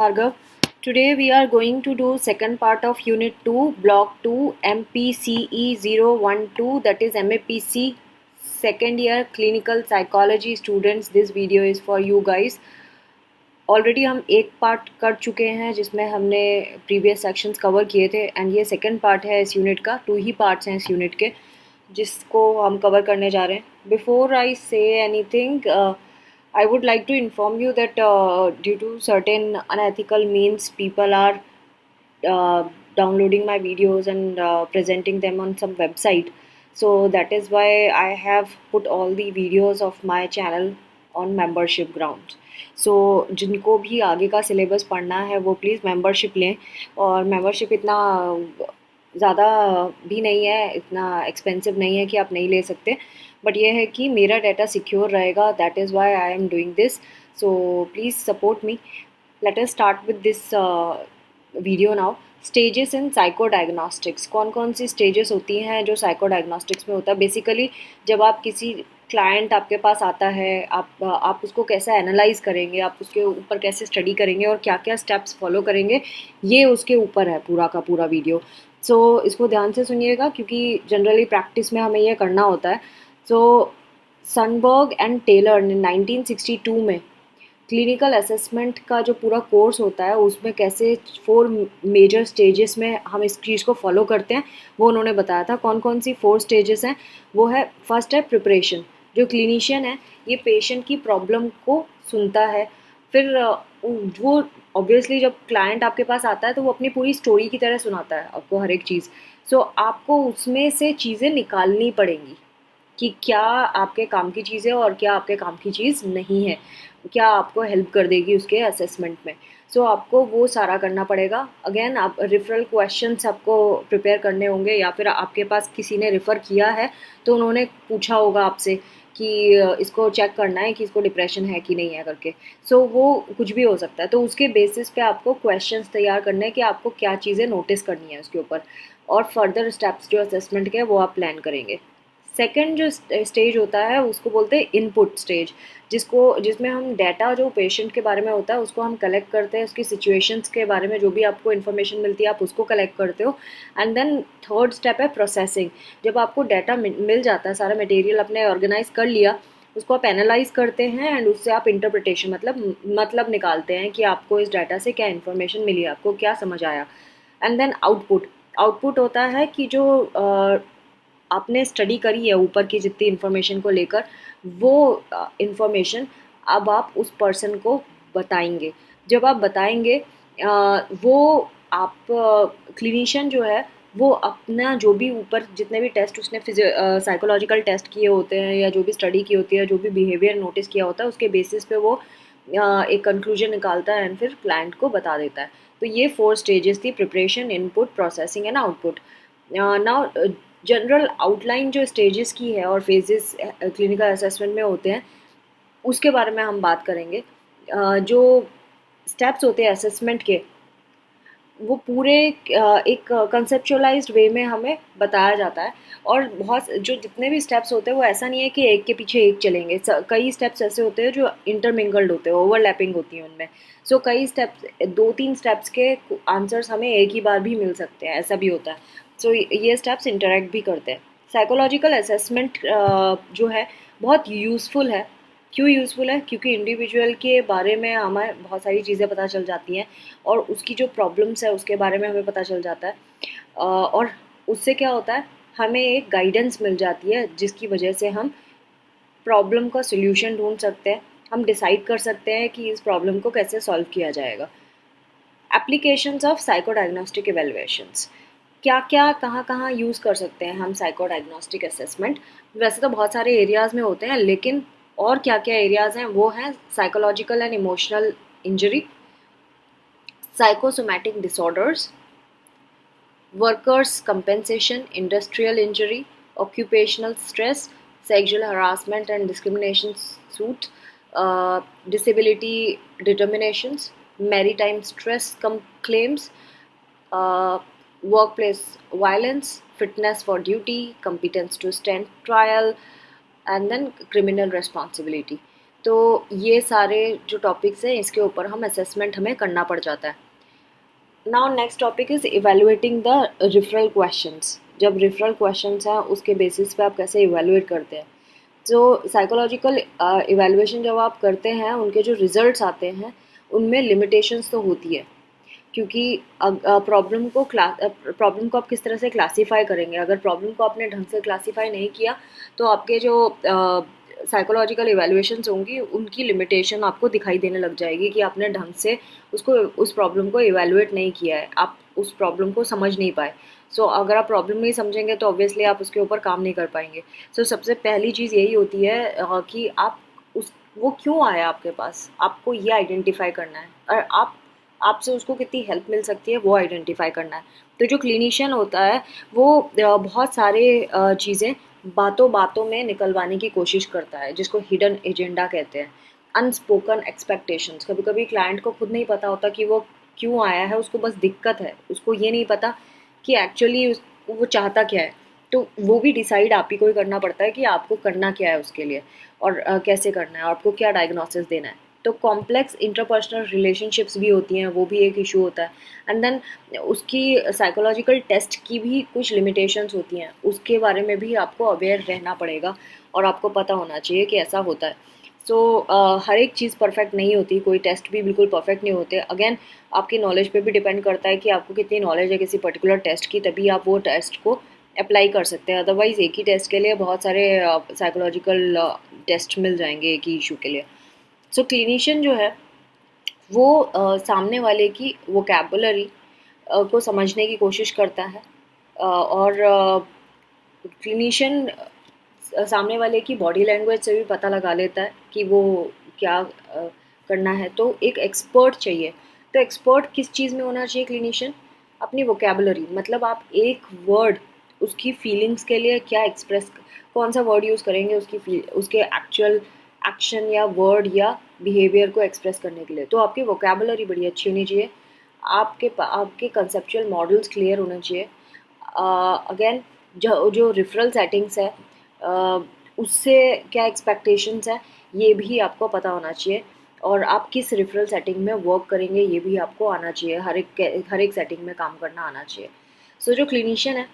Bhargav. Today we are going to do second part of Unit 2, Block 2, MPCE 012, that is MAPC second year Clinical Psychology students. This video is for you guys. Already हम एक part कर चुके हैं जिसमें हमने previous sections cover किए थे and ये सेकंड पार्ट है इस यूनिट का. 2 ही पार्ट्स हैं इस यूनिट के जिसको हम कवर करने जा रहे हैं. Before I say anything, I would like to inform you that due to certain unethical means, people are uh, downloading my videos and presenting them on some website. So that is why I have put all the videos of my channel on membership grounds. So जिनको भी आगे का syllabus पढ़ना है वो please membership लें. और membership इतना ज़्यादा भी नहीं है, इतना एक्सपेंसिव नहीं है कि आप नहीं ले सकते. बट ये है कि मेरा डाटा सिक्योर रहेगा. That is why I am doing this. So please support me. Let us start with this video now. Stages in psycho diagnostics. कौन कौन सी स्टेजेस होती हैं जो साइको डायग्नोस्टिक्स में होता है. बेसिकली जब आप किसी क्लाइंट आपके पास आता है, आप उसको कैसे एनालाइज करेंगे, आप उसके ऊपर कैसे स्टडी करेंगे और क्या क्या स्टेप्स फॉलो करेंगे, ये उसके ऊपर है पूरा का पूरा वीडियो. सो इसको ध्यान से सुनिएगा क्योंकि जनरली प्रैक्टिस में हमें ये करना होता है. सो सनबर्ग एंड टेलर ने 1962 में क्लिनिकल असेसमेंट का जो पूरा कोर्स होता है उसमें कैसे 4 मेजर स्टेजेस में हम इस चीज़ को फॉलो करते हैं वो उन्होंने बताया था. कौन कौन सी 4 स्टेजेस हैं वो है. फर्स्ट है प्रिपरेशन. जो क्लिनिशियन है ये पेशेंट की प्रॉब्लम को सुनता है. फिर वो ऑब्वियसली जब क्लाइंट आपके पास आता है तो वो अपनी पूरी स्टोरी की तरह सुनाता है आपको हर एक चीज़. सो आपको उसमें से चीज़ें निकालनी पड़ेंगी कि क्या आपके काम की चीज़ है और क्या आपके काम की चीज़ नहीं है, क्या आपको हेल्प कर देगी उसके असेसमेंट में. सो आपको वो सारा करना पड़ेगा. अगेन आप रेफरल क्वेश्चंस आपको प्रिपेयर करने होंगे या फिर आपके पास किसी ने रेफ़र किया है तो उन्होंने पूछा होगा आपसे कि इसको चेक करना है कि इसको डिप्रेशन है कि नहीं है करके. सो वो कुछ भी हो सकता है. तो उसके बेसिस पे आपको क्वेश्चंस तैयार करने हैं कि आपको क्या चीज़ें नोटिस करनी है उसके ऊपर, और फर्दर स्टेप्स जो असेसमेंट के वो आप प्लान करेंगे. सेकंड जो स्टेज होता है उसको बोलते हैं इनपुट स्टेज, जिसमें हम डाटा जो पेशेंट के बारे में होता है उसको हम कलेक्ट करते हैं. उसकी सिचुएशंस के बारे में जो भी आपको इन्फॉर्मेशन मिलती है आप उसको कलेक्ट करते हो. एंड देन थर्ड स्टेप है प्रोसेसिंग. जब आपको डाटा मिल जाता है, सारा मटेरियल आपने ऑर्गेनाइज कर लिया, उसको आप एनालाइज करते हैं एंड उससे आप इंटरप्रिटेशन मतलब निकालते हैं कि आपको इस डाटा से क्या इन्फॉर्मेशन मिली, आपको क्या समझ आया. And then output. आउटपुट होता है कि जो आपने स्टडी करी है ऊपर की जितनी इन्फॉर्मेशन को लेकर, वो इन्फॉर्मेशन अब आप उस पर्सन को बताएंगे. जब आप बताएंगे वो आप क्लिनिशियन जो है वो अपना जो भी ऊपर जितने भी टेस्ट उसने साइकोलॉजिकल टेस्ट किए होते हैं या जो भी स्टडी की होती है, जो भी बिहेवियर नोटिस किया होता है उसके बेसिस पे वो एक कंक्लूजन निकालता है एंड फिर क्लाइंट को बता देता है. तो ये 4 स्टेजेस थी: preparation, input, processing and output. Now general outline जो स्टेजेस की है और फेजेस क्लिनिकल असेसमेंट में होते हैं उसके बारे में हम बात करेंगे. जो स्टेप्स होते हैं असेसमेंट के वो पूरे एक कंसेप्चुअलाइज्ड वे में हमें बताया जाता है. और बहुत जो जितने भी स्टेप्स होते हैं वो ऐसा नहीं है कि एक के पीछे एक चलेंगे. कई स्टेप्स ऐसे होते हैं जो इंटरमिंगल्ड होते हैं, ओवरलैपिंग होती हैं उनमें. सो कई स्टेप्स, 2-3 स्टेप्स के आंसर्स हमें एक ही बार भी मिल सकते हैं, ऐसा भी होता है. सो ये स्टेप्स इंटरेक्ट भी करते हैं. साइकोलॉजिकल असेसमेंट जो है बहुत यूज़फुल है. क्यों यूज़फुल है? क्योंकि इंडिविजुअल के बारे में हमें बहुत सारी चीज़ें पता चल जाती हैं और उसकी जो प्रॉब्लम्स है उसके बारे में हमें पता चल जाता है. और उससे क्या होता है, हमें एक गाइडेंस मिल जाती है जिसकी वजह से हम प्रॉब्लम का सोल्यूशन ढूंढ सकते हैं. हम डिसाइड कर सकते हैं कि इस प्रॉब्लम को कैसे सॉल्व किया जाएगा. Applications of psychodiagnostic evaluations. क्या क्या कहाँ कहाँ यूज़ कर सकते हैं हम साइको डायग्नोस्टिक असेसमेंट. वैसे तो बहुत सारे एरियाज़ में होते हैं, लेकिन और क्या क्या एरियाज़ हैं वो हैं psychological and emotional injury, psychosomatic disorders, workers' compensation, industrial injury, occupational stress, sexual harassment and discrimination suit, disability determinations, maritime stress claims, workplace violence, fitness for duty, competence to stand trial, and then criminal responsibility. तो ये सारे जो topics हैं इसके ऊपर हम assessment हमें करना पड़ जाता है। Now next topic is evaluating the referral questions. जब रेफरल क्वेश्चंस हैं उसके बेसिस पे आप कैसे इवेलुएट करते हैं। जो साइकोलॉजिकल इवेलुएशन जब आप करते हैं उनके जो रिजल्ट्स आते हैं उनमें लिमिटेशंस तो होती है, क्योंकि प्रॉब्लम को आप किस तरह से क्लासीफाई करेंगे। अगर प्रॉब्लम को आपने ढंग से क्लासीफाई नहीं किया तो आपके जो साइकोलॉजिकल इवैल्यूएशंस होंगी उनकी लिमिटेशन आपको दिखाई देने लग जाएगी कि आपने ढंग से उसको उस प्रॉब्लम को इवैल्यूएट नहीं किया है, आप उस प्रॉब्लम को समझ नहीं पाए। सो अगर आप प्रॉब्लम नहीं समझेंगे तो ऑब्वियसली आप उसके ऊपर काम नहीं कर पाएंगे। सबसे पहली चीज़ यही होती है कि आप उस वो क्यों आया आपके पास, आपको ये आइडेंटिफाई करना है और आपसे उसको कितनी हेल्प मिल सकती है वो आइडेंटिफाई करना है। तो जो क्लिनिशियन होता है वो बहुत सारे चीज़ें बातों बातों में निकलवाने की कोशिश करता है, जिसको हिडन एजेंडा कहते हैं। अनस्पोकन एक्सपेक्टेशंस, कभी कभी क्लाइंट को खुद नहीं पता होता कि वो क्यों आया है, उसको बस दिक्कत है, उसको ये नहीं पता कि एक्चुअली वो चाहता क्या है। तो वो भी डिसाइड आप ही को ही करना पड़ता है कि आपको करना क्या है उसके लिए और कैसे करना है, आपको क्या डायग्नोसिस देना है। तो कॉम्प्लेक्स इंटरपर्सनल रिलेशनशिप्स भी होती हैं, वो भी एक इशू होता है। एंड देन उसकी साइकोलॉजिकल टेस्ट की भी कुछ लिमिटेशंस होती हैं, उसके बारे में भी आपको अवेयर रहना पड़ेगा और आपको पता होना चाहिए कि ऐसा होता है। हर एक चीज़ परफेक्ट नहीं होती, कोई टेस्ट भी बिल्कुल परफेक्ट नहीं होते। अगेन आपकी नॉलेज पे भी डिपेंड करता है कि आपको कितनी नॉलेज है किसी पर्टिकुलर टेस्ट की, तभी आप वो टेस्ट को अप्लाई कर सकते हैं। अदरवाइज़ एक ही टेस्ट के लिए बहुत सारे साइकोलॉजिकल टेस्ट मिल जाएंगे एक ही इशू के लिए। क्लिनिशियन जो है वो सामने वाले की वोकैबुलरी को समझने की कोशिश करता है और क्लिनिशियन सामने वाले की बॉडी लैंग्वेज से भी पता लगा लेता है कि वो क्या करना है। तो एक एक्सपर्ट चाहिए। तो एक्सपर्ट किस चीज़ में होना चाहिए क्लिनिशियन? अपनी वोकैबुलरी, मतलब आप एक वर्ड उसकी फीलिंग्स के लिए क्या एक्सप्रेस, कौन सा वर्ड यूज़ करेंगे उसके एक्चुअल एक्शन या वर्ड या बिहेवियर को एक्सप्रेस करने के लिए। तो आपकी वोकैबुलरी बड़ी अच्छी होनी चाहिए, आपके कंसेप्चुअल मॉडल्स क्लियर होने चाहिए। अगेन जो रेफरल सेटिंग्स है उससे क्या एक्सपेक्टेशंस है ये भी आपको पता होना चाहिए, और आप किस रेफरल सेटिंग में वर्क करेंगे ये भी आपको आना चाहिए। हर एक सेटिंग में काम करना आना चाहिए। जो क्लिनिशियन है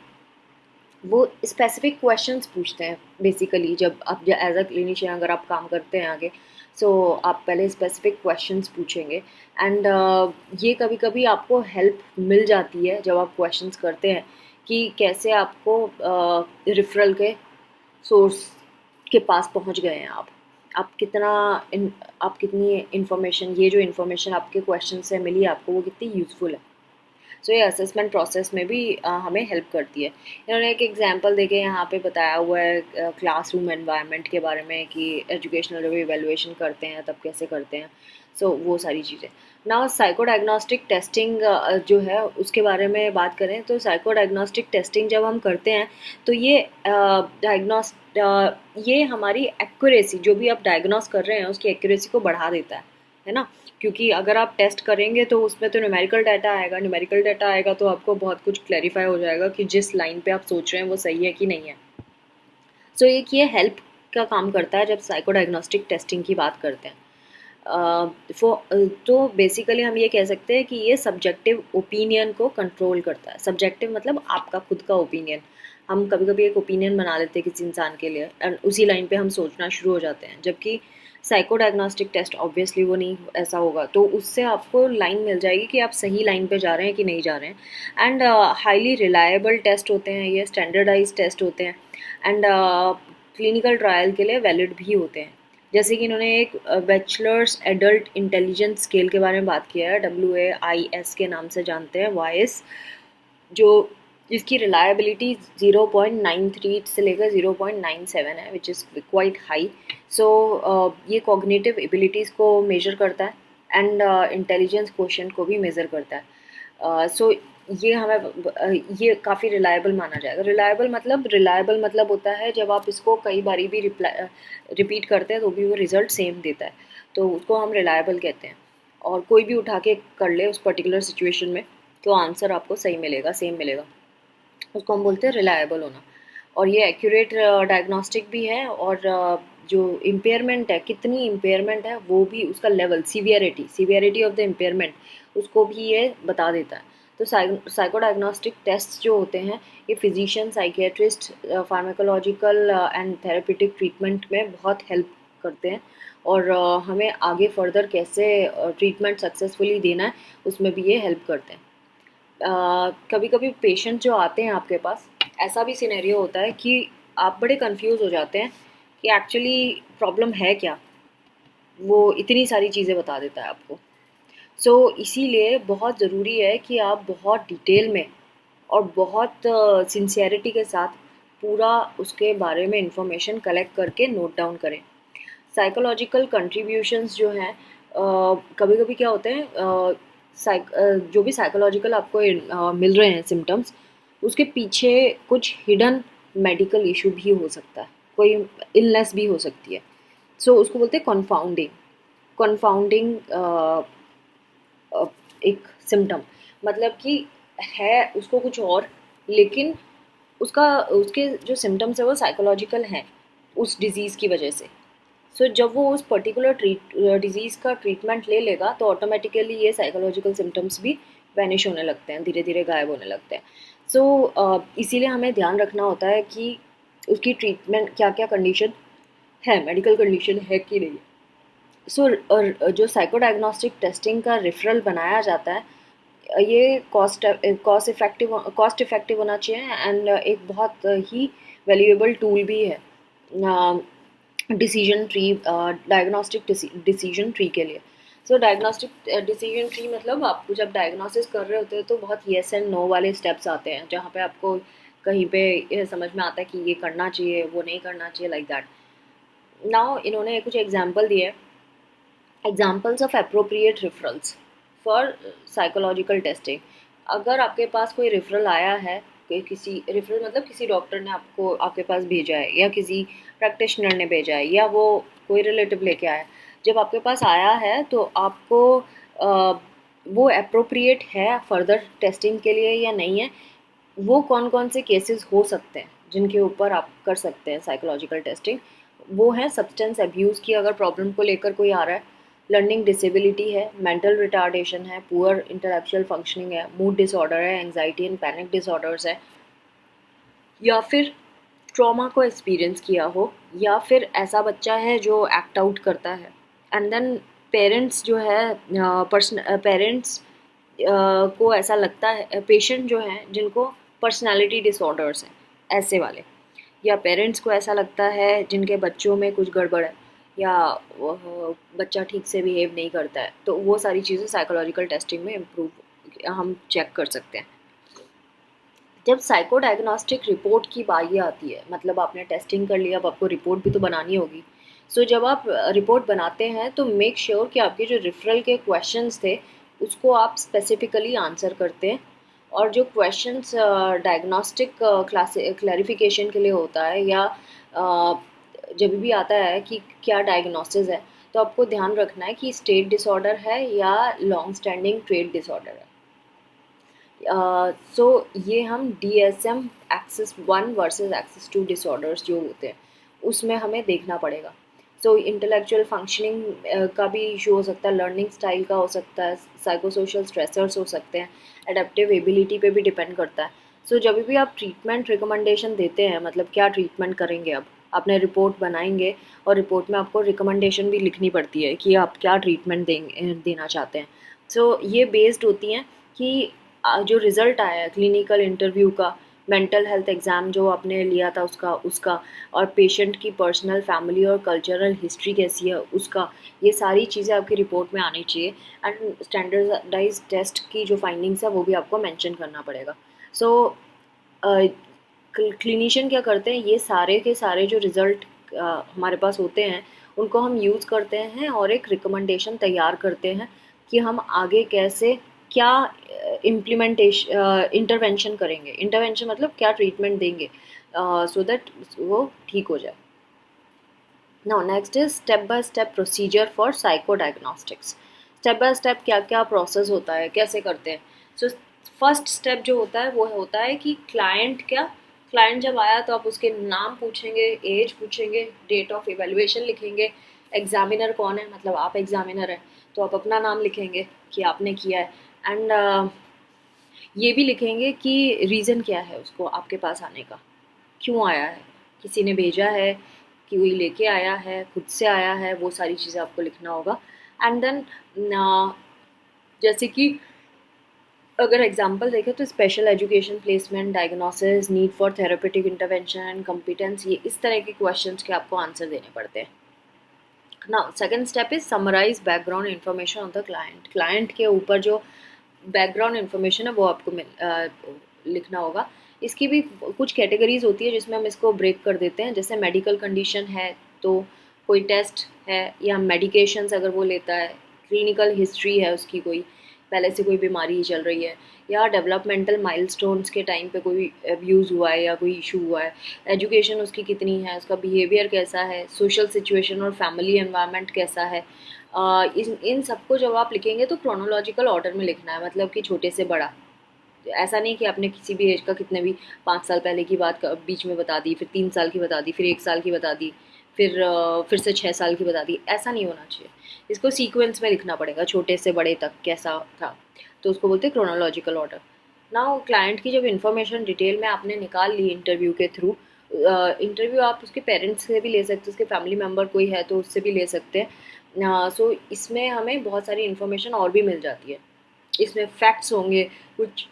वो स्पेसिफिक क्वेश्चंस पूछते हैं बेसिकली। जब आप एज अ क्लिनिशियन अगर आप काम करते हैं आगे, आप पहले स्पेसिफिक क्वेश्चंस पूछेंगे। एंड ये कभी कभी आपको हेल्प मिल जाती है जब आप क्वेश्चंस करते हैं कि कैसे आपको रेफरल के सोर्स के पास पहुंच गए हैं आप कितनी इन्फॉर्मेशन, ये जो इन्फॉर्मेशन आपके क्वेश्चन से मिली आपको वो कितनी यूज़फुल है। ये असेसमेंट प्रोसेस में भी हमें हेल्प करती है। इन्होंने एक एग्जांपल देके यहाँ पे बताया हुआ है क्लासरूम एनवायरनमेंट के बारे में कि एजुकेशनल जब इवैल्यूएशन करते हैं तब कैसे करते हैं। वो सारी चीज़ें। ना साइको डायग्नोस्टिक टेस्टिंग जो है उसके बारे में बात करें तो साइको डायग्नोस्टिक टेस्टिंग जब हम करते हैं तो ये हमारी एक्यूरेसी, जो भी आप डायग्नोस कर रहे हैं उसकी एक्यूरेसी को बढ़ा देता है ना। क्योंकि अगर आप टेस्ट करेंगे तो उसमें तो न्यूमेरिकल डाटा आएगा तो आपको बहुत कुछ क्लैरिफाई हो जाएगा कि जिस लाइन पे आप सोच रहे हैं वो सही है कि नहीं है। एक ये हेल्प का काम करता है जब साइको डायग्नोस्टिक टेस्टिंग की बात करते हैं। तो बेसिकली हम ये कह सकते हैं कि ये सब्जेक्टिव ओपिनियन को कंट्रोल करता है। सब्जेक्टिव मतलब आपका खुद का ओपिनियन। हम कभी कभी एक ओपिनियन बना लेते हैं किसी इंसान के लिए एंड उसी लाइन पे हम सोचना शुरू हो जाते हैं, जबकि साइको डायग्नोस्टिक टेस्ट ऑब्वियसली वो नहीं ऐसा होगा। तो उससे आपको लाइन मिल जाएगी कि आप सही लाइन पे जा रहे हैं कि नहीं जा रहे हैं। एंड हाईली रिलायबल टेस्ट होते हैं, ये स्टैंडर्डाइज टेस्ट होते हैं एंड क्लिनिकल ट्रायल के लिए वैलिड भी होते हैं। जैसे कि इन्होंने एक बैचलर्स एडल्ट इंटेलिजेंस स्केल के बारे में बात किया है, WAIS के नाम से जानते हैं, वाइस, जो जिसकी रिलायबिलिटी 0.93 से लेकर 0.97 है, विच इज़ क्वाइट हाई। ये कॉग्निटिव एबिलिटीज़ को मेजर करता है एंड इंटेलिजेंस क्वोशिएंट को भी मेज़र करता है। ये काफ़ी रिलायबल माना जाएगा। रिलायबल मतलब होता है जब आप इसको कई बारी भी रिपीट करते हैं तो भी वो रिज़ल्ट सेम देता है, तो उसको हम रिलायबल कहते हैं। और कोई भी उठा के कर ले उस पर्टिकुलर सिचुएशन में तो आंसर आपको सही मिलेगा, सेम मिलेगा, उसको हम बोलते हैं रिलायबल होना। और ये एक्यूरेट डायग्नोस्टिक भी है और जो इम्पेयरमेंट है, कितनी इम्पेयरमेंट है, वो भी उसका level, severity of the impairment, उसको भी ये बता देता है। तो साइको डायग्नोस्टिक टेस्ट जो होते हैं ये physician, psychiatrist, pharmacological and therapeutic treatment में बहुत हेल्प करते हैं, और हमें आगे फर्दर कैसे ट्रीटमेंट सक्सेसफुली देना है उसमें भी ये हेल्प करते हैं। कभी कभी पेशेंट जो आते हैं आपके पास, ऐसा भी सिनेरियो होता है कि आप बड़े कंफ्यूज हो जाते हैं कि एक्चुअली प्रॉब्लम है क्या, वो इतनी सारी चीज़ें बता देता है आपको। इसीलिए बहुत ज़रूरी है कि आप बहुत डिटेल में और बहुत सिंसियरिटी के साथ पूरा उसके बारे में इंफॉर्मेशन कलेक्ट करके नोट डाउन करें। साइकोलॉजिकल कंट्रीब्यूशंस जो हैं, कभी कभी क्या होते हैं, जो भी साइकोलॉजिकल आपको मिल रहे हैं सिम्टम्स, उसके पीछे कुछ हिडन मेडिकल इशू भी हो सकता है, कोई इलनेस भी हो सकती है। उसको बोलते हैं कॉन्फाउंडिंग। कॉन्फाउंडिंग एक सिम्टम, मतलब कि है उसको कुछ और, लेकिन उसके जो सिम्टम्स है वो साइकोलॉजिकल हैं उस डिज़ीज़ की वजह से। जब वो उस पर्टिकुलर डिज़ीज़ का ट्रीटमेंट ले लेगा तो ऑटोमेटिकली ये साइकोलॉजिकल सिम्टम्स भी वैनिश होने लगते हैं, धीरे धीरे गायब होने लगते हैं। इसीलिए हमें ध्यान रखना होता है कि उसकी ट्रीटमेंट क्या क्या कंडीशन है, मेडिकल कंडीशन है कि नहीं। और जो साइको डायग्नोस्टिक टेस्टिंग का रेफरल बनाया जाता है, ये कॉस्ट इफ़ेक्टिव होना चाहिए, एंड एक बहुत ही वैल्यूएबल टूल भी है decision tree, diagnostic decision tree के लिए। डायग्नोस्टिक डिसीजन ट्री मतलब आप जब डायग्नोसिस कर रहे होते हैं तो बहुत येस एंड नो वाले स्टेप्स आते हैं, जहाँ पे आपको कहीं पे ये समझ में आता है कि ये करना चाहिए, वो नहीं करना चाहिए, लाइक दैट। नाउ इन्होंने कुछ एग्जाम्पल दिए, examples of appropriate referrals for psychological testing. अगर आपके पास कोई रेफरल आया है, कि किसी रेफरल मतलब किसी डॉक्टर ने आपको आपके पास भेजा है, या किसी प्रैक्टिशनर ने भेजा है, या वो कोई रिलेटिव लेके आया, जब आपके पास आया है तो आपको वो अप्रोप्रिएट है फर्दर टेस्टिंग के लिए या नहीं है। वो कौन कौन से केसेस हो सकते हैं जिनके ऊपर आप कर सकते हैं साइकोलॉजिकल टेस्टिंग, वो है सब्सटेंस अब्यूज़ की अगर प्रॉब्लम को लेकर कोई आ रहा है, लर्निंग डिसेबिलिटी है, मेंटल रिटार्डेशन है, पुअर इंटेलेक्चुअल फंक्शनिंग है, मूड डिसऑर्डर है, एंजाइटी एंड पैनिक डिसऑर्डर्स है, या फिर ट्रॉमा को एक्सपीरियंस किया हो, या फिर ऐसा बच्चा है जो एक्ट आउट करता है, एंड देन पेरेंट्स जो है, पेरेंट्स को ऐसा लगता है, पेशेंट जो हैं जिनको पर्सनालिटी डिसऑर्डर्स हैं, ऐसे वाले, या पेरेंट्स को ऐसा लगता है जिनके बच्चों में कुछ गड़बड़ है, या बच्चा ठीक से बिहेव नहीं करता है, तो वो सारी चीज़ें साइकोलॉजिकल टेस्टिंग में इम्प्रूव हम चेक कर सकते हैं। जब साइको डायग्नोस्टिक रिपोर्ट की बारी आती है, मतलब आपने टेस्टिंग कर लिया, अब आपको रिपोर्ट भी तो बनानी होगी। जब आप रिपोर्ट बनाते हैं तो मेक श्योर कि आपके जो रेफरल के क्वेश्चंस थे उसको आप स्पेसिफिकली आंसर करते हैं, और जो क्वेश्चंस डायग्नोस्टिक क्लैरिफिकेशन के लिए होता है, या जब भी आता है कि क्या डायग्नोसिस है, तो आपको ध्यान रखना है कि स्टेट डिसऑर्डर है या लॉन्ग स्टैंडिंग ट्रेट डिसऑर्डर है। ये हम DSM axis 1 versus axis 2 disorders जो होते हैं उसमें हमें देखना पड़ेगा। इंटेलेक्चुअल फंक्शनिंग का भी इशू हो सकता है, लर्निंग स्टाइल का हो सकता है, साइको सोशल स्ट्रेसर्स हो सकते हैं, एडेप्टिव एबिलिटी पे भी डिपेंड करता है। जब भी आप ट्रीटमेंट रिकमेंडेशन देते हैं, मतलब क्या ट्रीटमेंट करेंगे, अब आपने रिपोर्ट बनाएंगे और रिपोर्ट में आपको रिकमेंडेशन भी लिखनी पड़ती है कि आप क्या ट्रीटमेंट देना चाहते हैं। ये बेस्ड होती हैं कि जो रिज़ल्ट आया है क्लिनिकल इंटरव्यू का, मेंटल हेल्थ एग्ज़ाम जो आपने लिया था उसका, और पेशेंट की पर्सनल, फैमिली और कल्चरल हिस्ट्री कैसी है उसका, ये सारी चीज़ें आपकी रिपोर्ट में आनी चाहिए, एंड स्टैंडर्डाइज टेस्ट की जो फाइंडिंग्स है वो भी आपको मेंशन करना पड़ेगा। क्लिनिशियन क्या करते हैं, ये सारे के सारे जो रिज़ल्ट हमारे पास होते हैं उनको हम यूज़ करते हैं और एक रिकमेंडेशन तैयार करते हैं कि हम आगे कैसे क्या इंटरवेंशन करेंगे। इंटरवेंशन मतलब क्या ट्रीटमेंट देंगे सो दैट वो ठीक हो जाए। Now next is step by step procedure for psycho diagnostics. Step by step क्या क्या प्रोसेस होता है, कैसे करते हैं। फर्स्ट स्टेप जो होता है वो होता है कि क्लाइंट क्या क्लाइंट जब आया तो आप उसके नाम पूछेंगे, एज पूछेंगे, डेट ऑफ इवेल्युएशन लिखेंगे, एग्जामिनर कौन है, मतलब आप एग्जामिनर हैं तो आप अपना नाम लिखेंगे कि आपने किया है, एंड ये भी लिखेंगे कि रीज़न क्या है उसको आपके पास आने का, क्यों आया है, किसी ने भेजा है कि कोई लेके आया है, खुद से आया है, वो सारी चीज़ें आपको लिखना होगा। एंड देन जैसे कि अगर एग्जांपल देखें तो special education placement, diagnosis, need for therapeutic intervention and competence, ये इस तरह के क्वेश्चंस के आपको आंसर देने पड़ते हैं। Now second step is summarise background information of the client. Client के ऊपर जो बैकग्राउंड इन्फॉर्मेशन है वो आपको लिखना होगा। इसकी भी कुछ कैटेगरीज होती है जिसमें हम इसको ब्रेक कर देते हैं, जैसे मेडिकल कंडीशन है तो कोई टेस्ट है, या मेडिकेशंस अगर वो लेता है, क्लिनिकल हिस्ट्री है उसकी, कोई पहले से कोई बीमारी चल रही है, या डेवलपमेंटल माइलस्टोन्स के टाइम पे कोई अब्यूज़ हुआ है या कोई इशू हुआ है, एजुकेशन उसकी कितनी है, उसका बिहेवियर कैसा है, सोशल सिचुएशन और फैमिली एनवायरनमेंट कैसा है। इन सबको जब आप लिखेंगे तो क्रोनोलॉजिकल ऑर्डर में लिखना है, मतलब कि छोटे से बड़ा। ऐसा नहीं कि आपने किसी भी एज का कितने भी 5 साल पहले की बात बीच में बता दी, फिर 3 साल की बता दी, फिर 1 साल की बता दी, फिर से 6 साल की बता दी, ऐसा नहीं होना चाहिए। इसको सीक्वेंस में लिखना पड़ेगा, छोटे से बड़े तक कैसा था, तो उसको बोलते हैं क्रोनोलॉजिकल ऑर्डर। नाउ क्लाइंट की जब इन्फॉर्मेशन डिटेल में आपने निकाल ली इंटरव्यू के थ्रू, इंटरव्यू आप उसके पेरेंट्स से भी ले सकते हैं, उसके फैमिली मेम्बर कोई है तो उससे भी ले सकते हैं। सो इसमें हमें बहुत सारी इन्फॉर्मेशन और भी मिल जाती है। इसमें फैक्ट्स होंगे, कुछ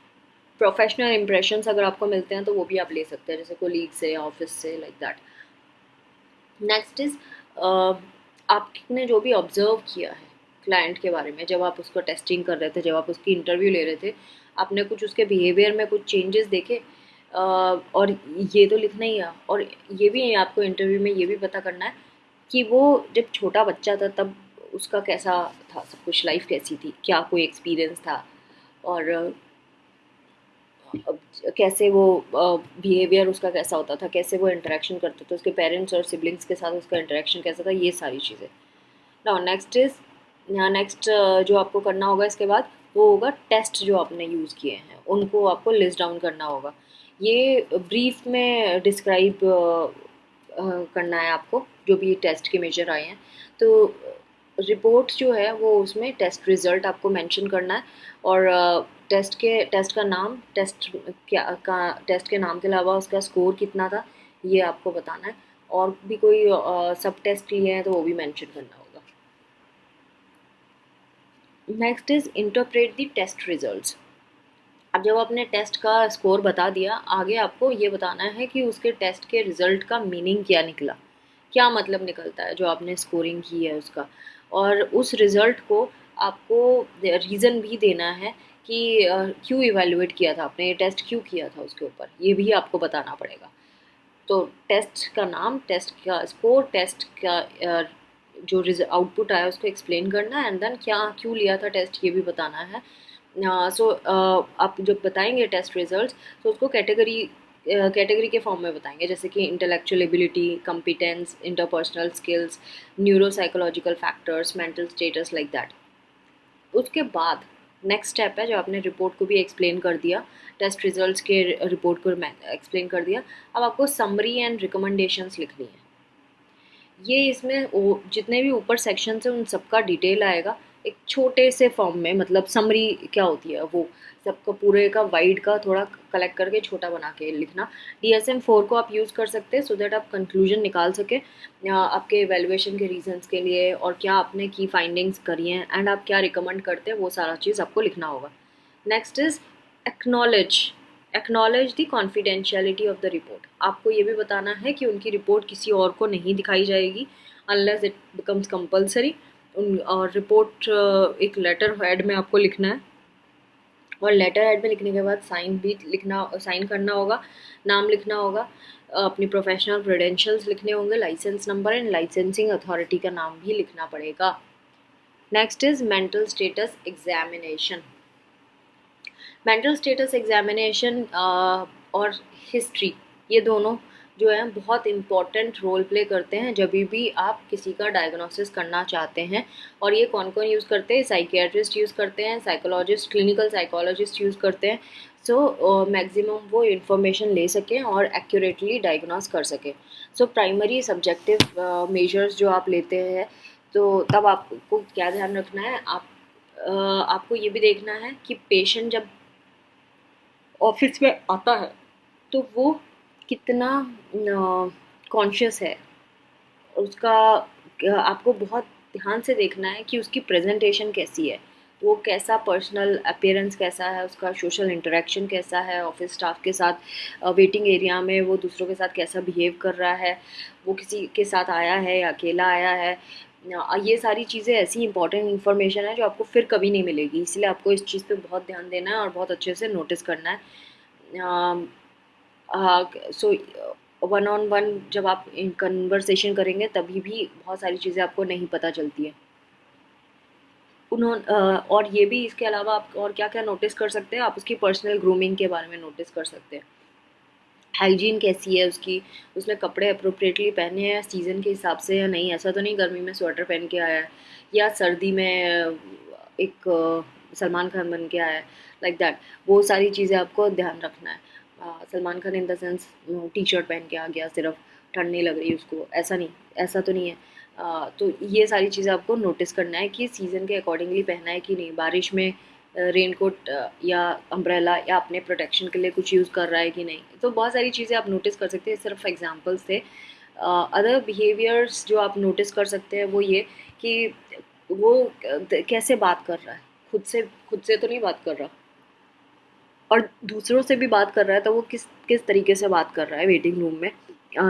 प्रोफेशनल इंप्रेशंस अगर आपको मिलते हैं तो वो भी आप ले सकते हैं, जैसे कोलीग से या ऑफिस से, लाइक दैट। नेक्स्ट इज आपने जो भी ऑब्जर्व किया है क्लाइंट के बारे में, जब आप उसको टेस्टिंग कर रहे थे, जब आप उसकी इंटरव्यू ले रहे थे, आपने कुछ उसके बिहेवियर में कुछ चेंजेस देखे, और ये तो लिखना ही है, और ये भी आपको इंटरव्यू में ये भी पता करना है कि वो जब छोटा बच्चा था तब उसका कैसा था, सब कुछ लाइफ कैसी थी, क्या कोई एक्सपीरियंस था, और कैसे वो बिहेवियर उसका कैसा होता था, कैसे वो इंटरेक्शन करते थे उसके पेरेंट्स और सिबलिंग्स के साथ, उसका इंटरेक्शन कैसा था, ये सारी चीज़ें। नाउ नेक्स्ट जो आपको करना होगा इसके बाद वो होगा टेस्ट जो आपने यूज़ किए हैं उनको आपको लिस्ट डाउन करना होगा। ये ब्रीफ में डिस्क्राइब करना है आपको, जो भी टेस्ट के मेजर आए हैं। तो रिपोर्ट जो है वो उसमें टेस्ट रिज़ल्ट आपको मेंशन करना है, और टेस्ट का नाम, टेस्ट के नाम के अलावा उसका स्कोर कितना था ये आपको बताना है, और भी कोई सब टेस्ट लिए हैं तो वो भी मेंशन करना होगा। Next is interpret the test results. अब जब आपने टेस्ट का स्कोर बता दिया, आगे आपको ये बताना है कि उसके टेस्ट के रिजल्ट का मीनिंग क्या निकला, क्या मतलब निकलता है जो आपने स्कोरिंग की है उसका, और उस रिज़ल्ट को आपको रीज़न भी देना है कि क्यों इवेलुएट किया था आपने, ये टेस्ट क्यों किया था उसके ऊपर, ये भी आपको बताना पड़ेगा। तो टेस्ट का नाम, टेस्ट का स्कोर, टेस्ट का जो आउटपुट आया उसको एक्सप्लेन करना है, एंड देन क्या क्यों लिया था टेस्ट ये भी बताना है। सो आप जब बताएंगे टेस्ट रिजल्ट्स तो उसको कैटेगरी के फॉर्म में बताएंगे, जैसे कि intellectual ability, competence, interpersonal skills, neuropsychological factors, mental status, like that. उसके बाद नेक्स्ट स्टेप है, जो आपने रिपोर्ट को भी एक्सप्लेन कर दिया, टेस्ट रिजल्ट्स के रिपोर्ट को एक्सप्लेन कर दिया, अब आपको समरी एंड रिकमेंडेशंस लिखनी है। ये इसमें जितने भी ऊपर सेक्शन है उन सबका डिटेल आएगा एक छोटे से फॉर्म में, मतलब समरी क्या होती है वो सबका पूरे का वाइड का थोड़ा कलेक्ट करके छोटा बना के लिखना। DSM-4 को आप यूज़ कर सकते हैं सो दैट आप कंक्लूजन निकाल सके आपके एवेलुएशन के रीजंस के लिए, और क्या आपने की फाइंडिंग्स करी हैं एंड आप क्या रिकमेंड करते हैं, वो सारा चीज़ आपको लिखना होगा। Next is acknowledge the confidentiality of the report. आपको ये भी बताना है कि उनकी रिपोर्ट किसी और को नहीं दिखाई जाएगी अनलेस इट बिकम्स कंपलसरी। और रिपोर्ट एक लेटर हेड में आपको लिखना है, और लेटर हेड में लिखने के बाद साइन भी लिखना, साइन करना होगा, नाम लिखना होगा, अपनी प्रोफेशनल क्रेडेंशियल्स लिखने होंगे, licence number and licensing authority का नाम भी लिखना पड़ेगा। Next is mental status examination. Mental status examination और हिस्ट्री, ये दोनों जो है बहुत इम्पॉर्टेंट रोल प्ले करते हैं जब भी आप किसी का डायग्नोसिस करना चाहते हैं। और ये कौन कौन यूज़ करते हैं? साइकियाट्रिस्ट यूज़ करते हैं, साइकोलॉजिस्ट, क्लिनिकल साइकोलॉजिस्ट यूज़ करते हैं। सो मैक्सिमम वो इन्फॉर्मेशन ले सकें और एक्यूरेटली डायग्नोस कर सकें। सो प्राइमरी सब्जेक्टिव मेजर्स जो आप लेते हैं, तो तब आपको क्या ध्यान रखना है? आपको ये भी देखना है कि पेशेंट जब ऑफिस में आता है तो वो कितना कॉन्शियस है उसका। आपको बहुत ध्यान से देखना है कि उसकी प्रेजेंटेशन कैसी है, वो कैसा पर्सनल अपीयरेंस कैसा है, उसका सोशल इंटरेक्शन कैसा है ऑफिस स्टाफ के साथ, वेटिंग एरिया में वो दूसरों के साथ कैसा बिहेव कर रहा है, वो किसी के साथ आया है या अकेला आया है। ये सारी चीज़ें ऐसी इंपॉर्टेंट इन्फॉर्मेशन है जो आपको फिर कभी नहीं मिलेगी, इसलिए आपको इस चीज़ पे बहुत ध्यान देना है और बहुत अच्छे से नोटिस करना है। सो वन ऑन वन जब आप कन्वर्सेशन करेंगे तभी भी बहुत सारी चीज़ें आपको नहीं पता चलती है। और ये भी इसके अलावा आप और क्या क्या नोटिस कर सकते हैं? आप उसकी पर्सनल ग्रूमिंग के बारे में नोटिस कर सकते हैं। हाइजीन कैसी है उसकी, उसने कपड़े अप्रोप्रिएटली पहने हैं सीज़न के हिसाब से या नहीं। ऐसा तो नहीं गर्मी में स्वेटर पहन के आया है या सर्दी में एक सलमान खान बन के आया है, लाइक दैट। वो सारी चीज़ें आपको ध्यान रखना है। Salman Khan in the sense T shirt पहन के आ गया, सिर्फ ठंड नहीं लग रही उसको, ऐसा नहीं, ऐसा तो नहीं है। तो ये सारी चीज़ें आपको नोटिस करना है कि सीज़न के अकॉर्डिंगली पहना है कि नहीं। बारिश में रेनकोट या अम्ब्रेला या अपने प्रोटेक्शन के लिए कुछ यूज़ कर रहा है कि नहीं। तो बहुत सारी चीज़ें आप नोटिस कर सकते हैं, सिर्फ एग्जांपल्स थे। अदर बिहेवियर्स जो आप नोटिस कर सकते हैं वो ये कि वो कैसे बात कर रहा है, खुद से तो नहीं बात कर रहा, और दूसरों से भी बात कर रहा है तो वो किस किस तरीके से बात कर रहा है वेटिंग रूम में।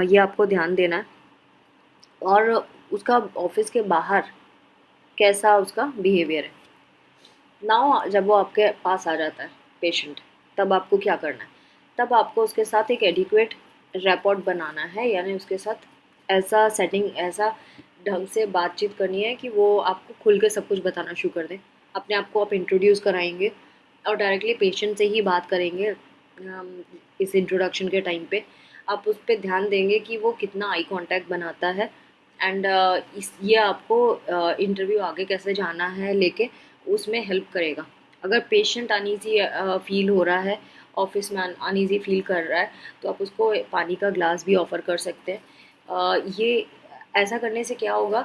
ये आपको ध्यान देना है। और उसका ऑफिस के बाहर कैसा उसका बिहेवियर है। नाउ जब वो आपके पास आ जाता है पेशेंट, तब आपको क्या करना है? तब आपको उसके साथ एक एडिक्वेट रैपोर्ट बनाना है, यानी उसके साथ ऐसा सेटिंग, ऐसा ढंग से बातचीत करनी है कि वो आपको खुल के सब कुछ बताना शुरू कर दें। अपने आप को आप इंट्रोड्यूस कराएंगे और डायरेक्टली पेशेंट से ही बात करेंगे। इस इंट्रोडक्शन के टाइम पे आप उस पर ध्यान देंगे कि वो कितना आई कांटेक्ट बनाता है। एंड इस ये आपको इंटरव्यू आगे कैसे जाना है लेके उसमें हेल्प करेगा। अगर पेशेंट अनईज़ी फील हो रहा है, ऑफिस में अनईज़ी फील कर रहा है, तो आप उसको पानी का ग्लास भी ऑफ़र कर सकते हैं। ये ऐसा करने से क्या होगा,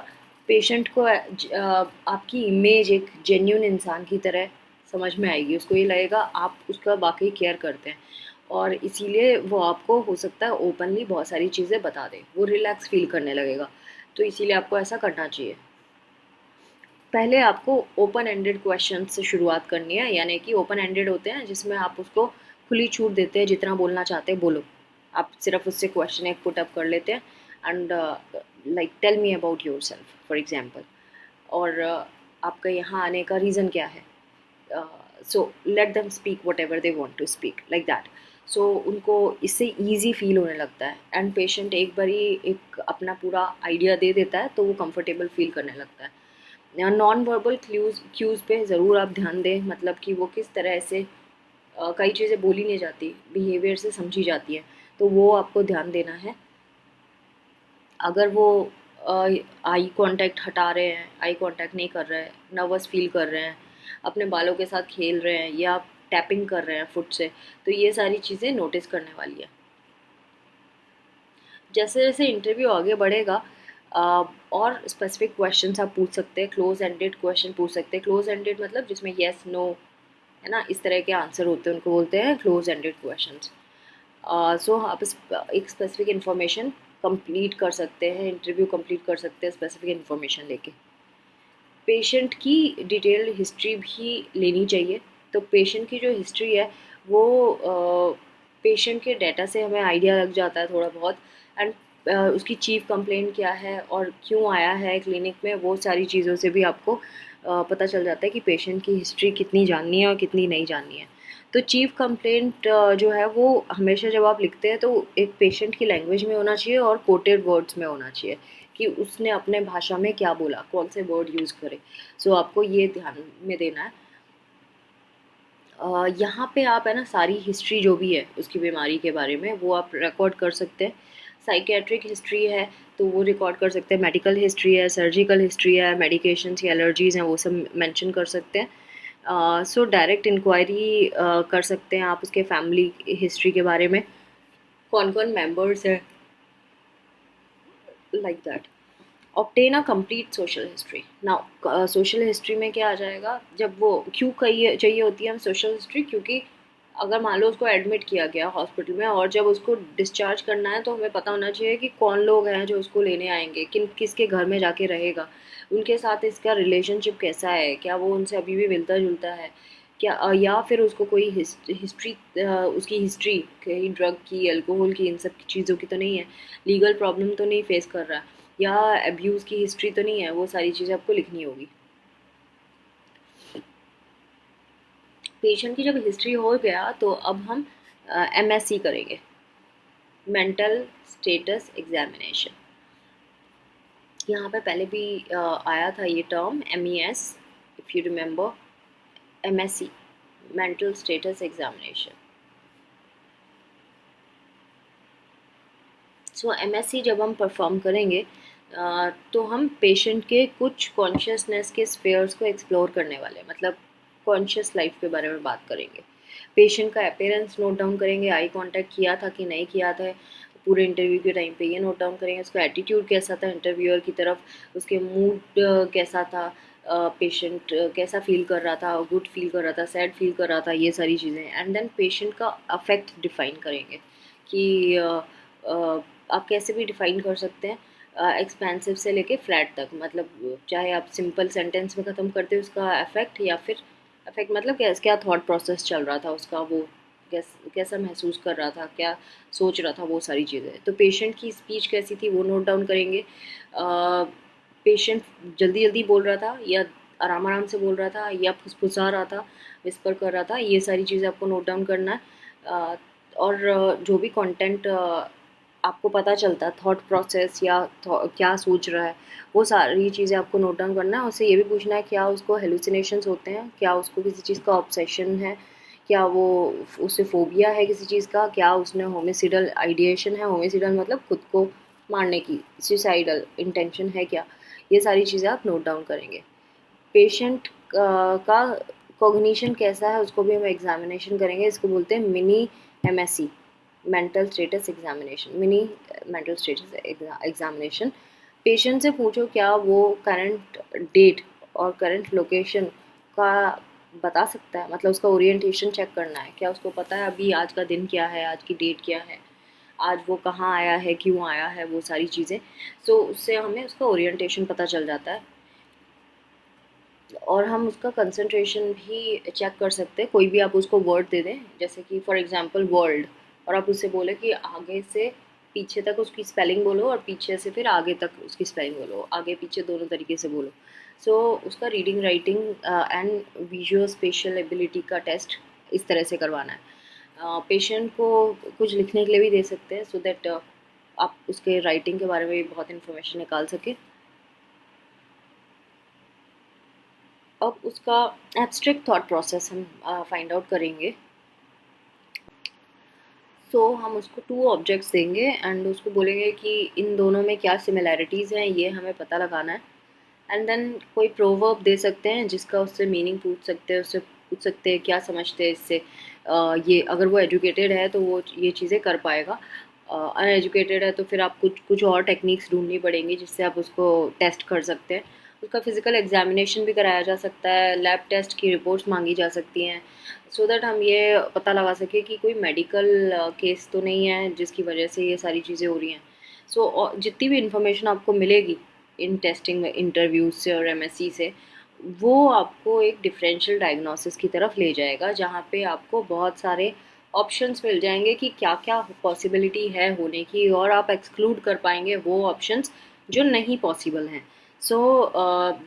पेशेंट को आपकी इमेज एक जेन्युइन इंसान की तरह समझ में आएगी। उसको ये लगेगा आप उसका वाकई केयर करते हैं, और इसीलिए वो आपको हो सकता है ओपनली बहुत सारी चीज़ें बता दे, वो रिलैक्स फील करने लगेगा। तो इसीलिए आपको ऐसा करना चाहिए। पहले आपको ओपन एंडेड क्वेश्चन से शुरुआत करनी है, यानी कि ओपन एंडेड होते हैं जिसमें आप उसको खुली छूट देते हैं, जितना बोलना चाहते हैं बोलो। आप सिर्फ उससे क्वेश्चन एक पुट अप कर लेते हैं and like tell me about yourself for example, और आपका यहाँ आने का रीज़न क्या है। So let them speak whatever they want to speak, like that. So उनको इससे ईजी फील होने लगता है एंड पेशेंट एक बारी एक अपना पूरा आइडिया दे देता है तो वो कंफर्टेबल फील करने लगता है। नॉन वर्बल क्यूज़ पे ज़रूर आप ध्यान दें, मतलब कि वो किस तरह से कई चीज़ें बोली नहीं जाती, बिहेवियर से समझी जाती है, तो वो आपको ध्यान देना है। अगर वो आई कांटेक्ट हटा रहे हैं, आई कांटेक्ट नहीं कर रहे हैं, नर्वस फील कर रहे हैं, अपने बालों के साथ खेल रहे हैं या टैपिंग कर रहे हैं फुट से, तो ये सारी चीज़ें नोटिस करने वाली है। जैसे जैसे इंटरव्यू आगे बढ़ेगा और स्पेसिफिक क्वेश्चंस आप पूछ सकते हैं, क्लोज एंडेड क्वेश्चन पूछ सकते हैं। क्लोज एंडेड मतलब जिसमें येस नो है ना, इस तरह के आंसर होते हैं, उनको बोलते हैं क्लोज एंडेड क्वेश्चंस। सो आप एक स्पेसिफिक इन्फॉर्मेशन कंप्लीट कर सकते हैं, इंटरव्यू कंप्लीट कर सकते हैं स्पेसिफिक इन्फॉर्मेशन लेके। पेशेंट की डिटेल्ड हिस्ट्री भी लेनी चाहिए। तो पेशेंट की जो हिस्ट्री है वो पेशेंट के डाटा से हमें आइडिया लग जाता है थोड़ा बहुत, एंड उसकी चीफ कंप्लेंट क्या है और क्यों आया है क्लिनिक में, वो सारी चीज़ों से भी आपको पता चल जाता है कि पेशेंट की हिस्ट्री कितनी जाननी है और कितनी नहीं जाननी है। तो चीफ कंप्लेंट जो है वो हमेशा जब आप लिखते हैं तो एक पेशेंट की लैंग्वेज में होना चाहिए और कोटेड वर्ड्स में होना चाहिए कि उसने अपने भाषा में क्या बोला, कौन से वर्ड यूज़ करे। सो आपको ये ध्यान में देना है। यहाँ पे आप है ना सारी हिस्ट्री जो भी है उसकी बीमारी के बारे में वो आप रिकॉर्ड कर सकते हैं। साइकेट्रिक हिस्ट्री है तो वो रिकॉर्ड कर सकते हैं, मेडिकल हिस्ट्री है, सर्जिकल हिस्ट्री है, मेडिकेशंस या एलर्जीज़ हैं वो सब मेंशन कर सकते हैं। सो डायरेक्ट इंक्वायरी कर सकते हैं आप उसके फैमिली हिस्ट्री के बारे में, कौन कौन मेंबर्स हैं, like that. Obtain a complete social history. Now social history में क्या आ जाएगा, जब वो क्यों चाहिए होती है हम सोशल हिस्ट्री, क्योंकि अगर मान लो उसको एडमिट किया गया हॉस्पिटल में और जब उसको डिस्चार्ज करना है तो हमें पता होना चाहिए कि कौन लोग हैं जो उसको लेने आएंगे, किसके घर में जाके रहेगा, उनके साथ इसका रिलेशनशिप कैसा है, क्या वो उनसे अभी भी मिलता जुलता है क्या, या फिर उसको कोई हिस्ट्री, उसकी हिस्ट्री कहीं ड्रग की, अल्कोहल की, इन सब चीज़ों की तो नहीं है, लीगल प्रॉब्लम तो नहीं फेस कर रहा, या अब्यूज़ की हिस्ट्री तो नहीं है, वो सारी चीज़ें आपको लिखनी होगी। पेशेंट की जब हिस्ट्री हो गया तो अब हम MSc करेंगे, मेंटल स्टेटस एग्जामिनेशन। यहाँ पे पहले भी आया था ये term MES, if you remember, MSc mental status examination. So MSc जब हम परफॉर्म करेंगे तो हम पेशेंट के कुछ कॉन्शियसनेस के स्फेयर्स को एक्सप्लोर करने वाले हैं, मतलब कॉन्शियस लाइफ के बारे में बात करेंगे। पेशेंट का अपीयरेंस नोट डाउन करेंगे, आई कांटेक्ट किया था कि नहीं किया था पूरे इंटरव्यू के टाइम पे, ये नोट डाउन करेंगे। उसका एटीट्यूड कैसा था इंटरव्यूअर की तरफ, उसके मूड कैसा था, पेशेंट कैसा फील कर रहा था, गुड फील कर रहा था, सैड फील कर रहा था, ये सारी चीज़ें। एंड देन पेशेंट का अफेक्ट डिफाइन करेंगे कि आप कैसे भी डिफाइन कर सकते हैं, एक्सपेंसिव से लेके फ्लैट तक, मतलब चाहे आप सिंपल सेंटेंस में ख़त्म करते हो उसका इफेक्ट, या फिर इफेक्ट मतलब क्या थॉट प्रोसेस चल रहा था उसका, वो कैसा महसूस कर रहा था, क्या सोच रहा था, वो सारी चीज़ें। तो पेशेंट की स्पीच कैसी थी वो नोट डाउन करेंगे, पेशेंट जल्दी जल्दी बोल रहा था या आराम आराम से बोल रहा था या फुसफुसा रहा था, विस्पर कर रहा था, ये सारी चीज़ें आपको नोट डाउन करना है। और जो भी कंटेंट आपको पता चलता है, थॉट प्रोसेस या क्या सोच रहा है, वो सारी चीज़ें आपको नोट डाउन करना है। उससे ये भी पूछना है क्या उसको हेलुसिनेशंस होते हैं, क्या उसको किसी चीज़ का ऑब्सेशन है, क्या वो उसे फोबिया है किसी चीज़ का, क्या उसने होमिसिडल आइडिएशन है, होमिसिडल मतलब खुद को मारने की सुसाइडल इंटेंशन है क्या, ये सारी चीज़ें आप नोट डाउन करेंगे। पेशेंट का कॉग्निशन कैसा है उसको भी हम एग्जामिनेशन करेंगे, इसको बोलते हैं mini MSc mental status examination, mini mental status examination. Patient से पूछो क्या वो करंट डेट और करंट लोकेशन का बता सकता है, मतलब उसका ओरिएंटेशन चेक करना है, क्या उसको पता है अभी आज का दिन क्या है, आज की डेट क्या है, आज वो कहाँ आया है, क्यों आया है, वो सारी चीज़ें। सो उससे हमें उसका ओरिएंटेशन पता चल जाता है। और हम उसका कंसंट्रेशन भी चेक कर सकते हैं, कोई भी आप उसको वर्ड दे दें, जैसे कि फॉर एग्जांपल वर्ल्ड, और आप उससे बोले कि आगे से पीछे तक उसकी स्पेलिंग बोलो और पीछे से फिर आगे तक उसकी स्पेलिंग बोलो, आगे पीछे दोनों तरीके से बोलो। सो उसका reading writing and visual special ability का टेस्ट इस तरह से करवाना है। पेशेंट को कुछ लिखने के लिए भी दे सकते हैं, सो दैट आप उसके राइटिंग के बारे में भी बहुत इन्फॉर्मेशन निकाल सकें। अब उसका एब्स्ट्रैक्ट थॉट प्रोसेस हम फाइंड आउट करेंगे। सो हम उसको 2 ऑब्जेक्ट्स देंगे एंड उसको बोलेंगे कि इन दोनों में क्या सिमिलैरिटीज़ हैं, ये हमें पता लगाना है। एंड देन कोई प्रोवर्ब दे सकते हैं जिसका उससे मीनिंग पूछ सकते हैं, उससे पूछ सकते हैं क्या समझते हैं इससे। ये अगर वो एजुकेटेड है तो वो ये चीज़ें कर पाएगा, अनएजुकेटेड है तो फिर आप कुछ कुछ और टेक्निक्स ढूंढनी पड़ेंगी जिससे आप उसको टेस्ट कर सकते हैं। उसका फिजिकल एग्जामिनेशन भी कराया जा सकता है, लैब टेस्ट की रिपोर्ट्स मांगी जा सकती हैं, सो दैट हम ये पता लगा सकें कि कोई मेडिकल केस तो नहीं है जिसकी वजह से ये सारी चीज़ें हो रही हैं। सो जितनी भी इंफॉर्मेशन आपको मिलेगी इन टेस्टिंग में, इंटरव्यूज से और MSc से, वो आपको एक डिफरेंशियल डायग्नोसिस की तरफ ले जाएगा, जहाँ पे आपको बहुत सारे ऑप्शंस मिल जाएंगे कि क्या क्या पॉसिबिलिटी है होने की, और आप एक्सक्लूड कर पाएंगे वो ऑप्शंस जो नहीं पॉसिबल हैं। सो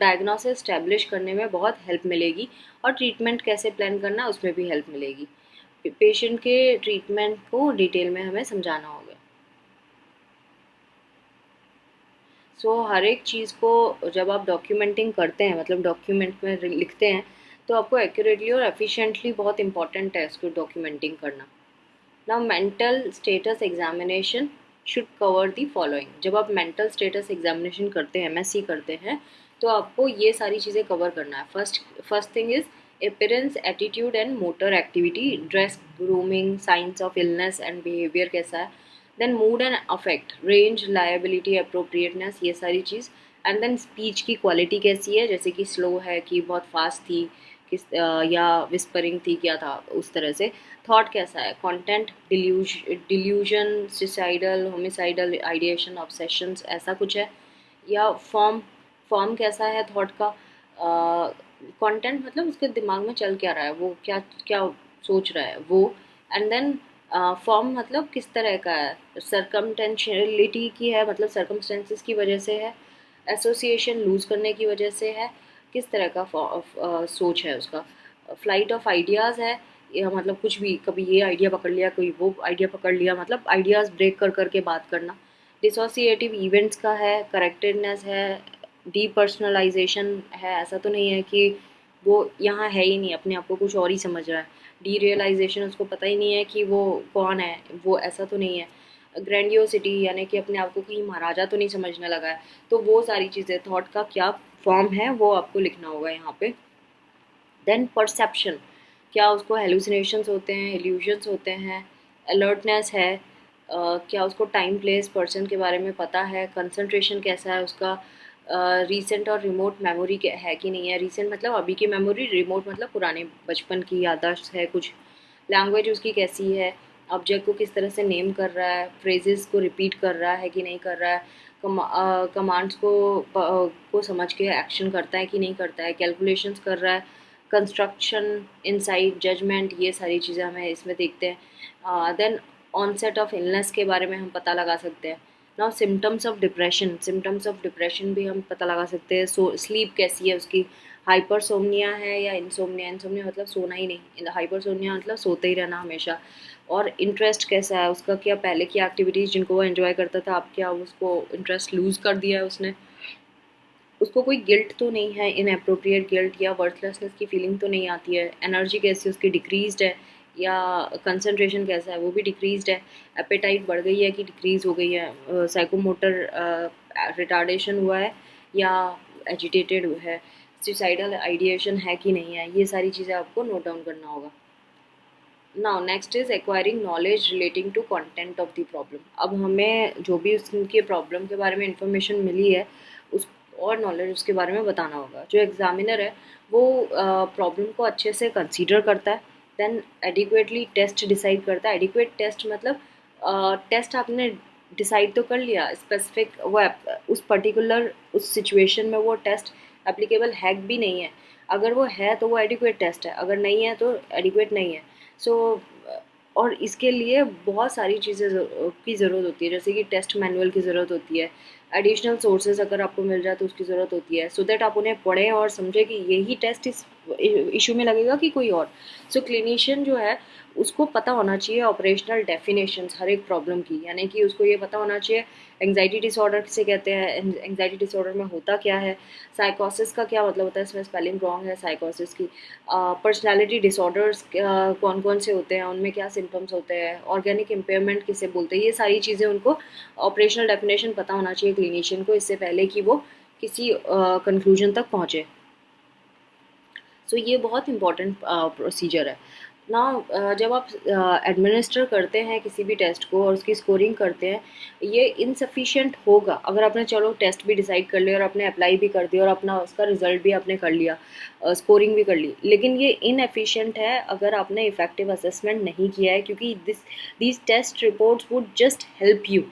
डायग्नोसिस स्टैब्लिश करने में बहुत हेल्प मिलेगी, और ट्रीटमेंट कैसे प्लान करना उसमें भी हेल्प मिलेगी। पेशेंट के ट्रीटमेंट को डिटेल में हमें समझाना होगा। हर एक चीज़ को जब आप डॉक्यूमेंटिंग करते हैं, मतलब डॉक्यूमेंट में लिखते हैं, तो आपको एक्यूरेटली और एफिशिएंटली, बहुत इंपॉर्टेंट है इसको डॉक्यूमेंटिंग करना। Now mental status examination should cover the following. जब आप मेंटल स्टेटस एग्जामिनेशन करते हैं, एमएससी करते हैं, तो आपको ये सारी चीज़ें कवर करना है। First thing is appearance, attitude and motor activity, dress, grooming, signs of illness and behaviour कैसा है। Then mood and affect, range, liability, appropriateness, ये सारी चीज़। एंड देन स्पीच की क्वालिटी कैसी है, जैसे कि स्लो है कि बहुत फास्ट थी, या विस्परिंग थी, क्या था उस तरह से। थॉट कैसा है, content, delusion, suicidal, homicidal, ideation, obsessions, ऐसा कुछ है। या फॉर्म, फॉर्म कैसा है थॉट का, कंटेंट मतलब उसके दिमाग में चल क्या रहा है, वो क्या क्या सोच रहा है वो। एंड देन फॉर्म मतलब किस तरह का है, सरकमटेंशियलिटी की है, मतलब सरकमस्टेंसेस की वजह से है, एसोसिएशन लूज़ करने की वजह से है, किस तरह का सोच है उसका। फ्लाइट ऑफ आइडियाज़ है, या मतलब कुछ भी, कभी ये आइडिया पकड़ लिया, कोई वो आइडिया पकड़ लिया, मतलब आइडियाज़ ब्रेक कर करके बात करना। डिसोसिएटिव इवेंट्स का है, करेक्टेडनेस है, डीपर्सनलाइजेशन है, ऐसा तो नहीं है कि वो यहाँ है ही नहीं, अपने आप को कुछ और ही समझ रहा है। डीरियलाइजेशन, उसको पता ही नहीं है कि वो कौन है, वो ऐसा तो नहीं है। ग्रैंडियोसिटी, यानी कि अपने आप को कहीं महाराजा तो नहीं समझने लगा है। तो वो सारी चीज़ें, थॉट का क्या फॉर्म है वो आपको लिखना होगा यहाँ पे। देन परसेप्शन, क्या उसको हेलुसिनेशंस होते हैं, इल्यूजन्स होते हैं। अलर्टनेस है, क्या उसको टाइम, प्लेस, पर्सन के बारे में पता है। कंसंट्रेशन कैसा है उसका। रीसेंट और रिमोट मेमोरी है कि नहीं है, रीसेंट मतलब अभी की मेमोरी, रिमोट मतलब पुराने बचपन की याददाश्त है कुछ। लैंग्वेज उसकी कैसी है, ऑब्जेक्ट को किस तरह से नेम कर रहा है, फ्रेजेस को रिपीट कर रहा है कि नहीं कर रहा है, कमांड्स को समझ के एक्शन करता है कि नहीं करता है, कैलकुलेशंस कर रहा है, कंस्ट्रक्शन, इनसाइट, जजमेंट, ये सारी चीज़ें हमें इसमें देखते हैं। देन ऑनसेट ऑफ इलनेस के बारे में हम पता लगा सकते हैं। Now symptoms of depression, symptoms of depression भी हम पता लगा सकते हैं। स्लीप कैसी है उसकी, हाइपरसोमनिया है या इंसोमनिया, इंसोमनिया मतलब सोना ही नहीं, हाइपरसोमनिया मतलब सोते ही रहना हमेशा। और इंटरेस्ट कैसा है उसका, क्या पहले की एक्टिविटीज़ जिनको वो एंजॉय करता था, अब क्या उसको इंटरेस्ट लूज़ कर दिया है उसने। उसको कोई गिल्ट तो नहीं है, इनअप्रोप्रिएट गिल्ट या वर्थलेसनेस की फीलिंग तो नहीं आती है। एनर्जी कैसी उसकी, डिक्रीज्ड है, या कंसंट्रेशन कैसा है वो भी डिक्रीज्ड है। एपेटाइट बढ़ गई है कि डिक्रीज हो गई है। साइकोमोटर रिटार्डेशन हुआ है या एजिटेटेड है। सुसाइडल आइडिएशन है कि नहीं है, ये सारी चीज़ें आपको नोट डाउन करना होगा। Now next is acquiring knowledge relating to content of the problem. अब हमें जो भी उसके प्रॉब्लम के बारे में इंफॉर्मेशन मिली है, उस और नॉलेज उसके बारे में बताना होगा। जो एग्जामिनर है वो प्रॉब्लम को अच्छे से कंसीडर करता है, देन एडिक्वेटली टेस्ट डिसाइड करता है। एडिक्वेट टेस्ट मतलब टेस्ट आपने डिसाइड तो कर लिया, स्पेसिफिक वो उस पर्टिकुलर उस सिचुएशन में वो टेस्ट एप्लीकेबल है भी नहीं है। अगर वो है तो वो एडिक्वेट टेस्ट है, अगर नहीं है तो एडिक्वेट नहीं है। सो और इसके लिए बहुत सारी चीज़ें की ज़रूरत होती है, जैसे कि टेस्ट मैनुअल की ज़रूरत होती है, एडिशनल सोर्सेज अगर आपको मिल जाए तो उसकी ज़रूरत होती है, सो दैट आप उन्हें पढ़ें और समझें कि यही टेस्ट इस इशू में लगेगा कि कोई और। सो क्लिनिशियन जो है उसको पता होना चाहिए ऑपरेशनल डेफिनेशंस हर एक प्रॉब्लम की, यानी कि उसको ये पता होना चाहिए एंग्जाइटी डिसऑर्डर किसे कहते हैं, एंग्जाइटी डिसऑर्डर में होता क्या है, साइकोसिस का क्या मतलब होता है, इसमें स्पेलिंग रॉन्ग है साइकोसिस की। पर्सनालिटी डिसऑर्डर्स कौन कौन से होते हैं, उनमें क्या सिम्टम्स होते हैं, ऑर्गेनिक इम्पेयरमेंट किसे बोलते हैं, ये सारी चीज़ें उनको ऑपरेशनल डेफिनेशन पता होना चाहिए क्लिनिशियन को, इससे पहले कि वो किसी कंक्लूजन तक पहुँचे। सो ये बहुत इंपॉर्टेंट प्रोसीजर है ना। जब आप एडमिनिस्टर करते हैं किसी भी टेस्ट को और उसकी स्कोरिंग करते हैं, ये इनसफिशिएंट होगा अगर आपने चलो टेस्ट भी डिसाइड कर लिया और आपने अप्लाई भी कर दिया और अपना उसका रिजल्ट भी आपने कर लिया, स्कोरिंग भी कर ली, लेकिन ये इनएफिशिएंट है अगर आपने इफेक्टिव असेसमेंट नहीं किया है, क्योंकि these test reports would just help you,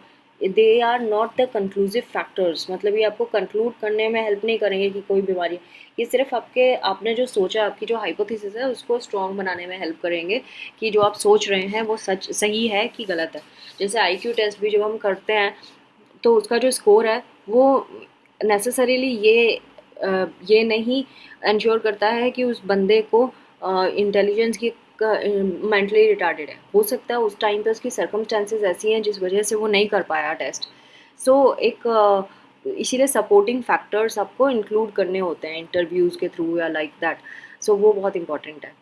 they are not the conclusive factors. मतलब ये आपको कंक्लूड करने में हेल्प नहीं करेंगे कि कोई बीमारी, ये सिर्फ आपने जो सोचा, आपकी जो हाइपोथेसिस है उसको स्ट्रॉन्ग बनाने में हेल्प करेंगे कि जो आप सोच रहे हैं वो सही है कि गलत है। जैसे आईक्यू टेस्ट भी जब हम करते हैं तो उसका जो स्कोर है वो नेसेसरीली ये नहीं इंश्योर करता है कि उस बंदे को इंटेलिजेंस की मेंटली रिटार्डेड है। हो सकता है उस टाइम पे उसकी सर्कमस्टेंसेस ऐसी हैं जिस वजह से वो नहीं कर पाया टेस्ट। सो इसीलिए सपोर्टिंग फैक्टर्स आपको इंक्लूड करने होते हैं इंटरव्यूज़ के थ्रू या लाइक दैट। सो वो बहुत इंपॉर्टेंट है।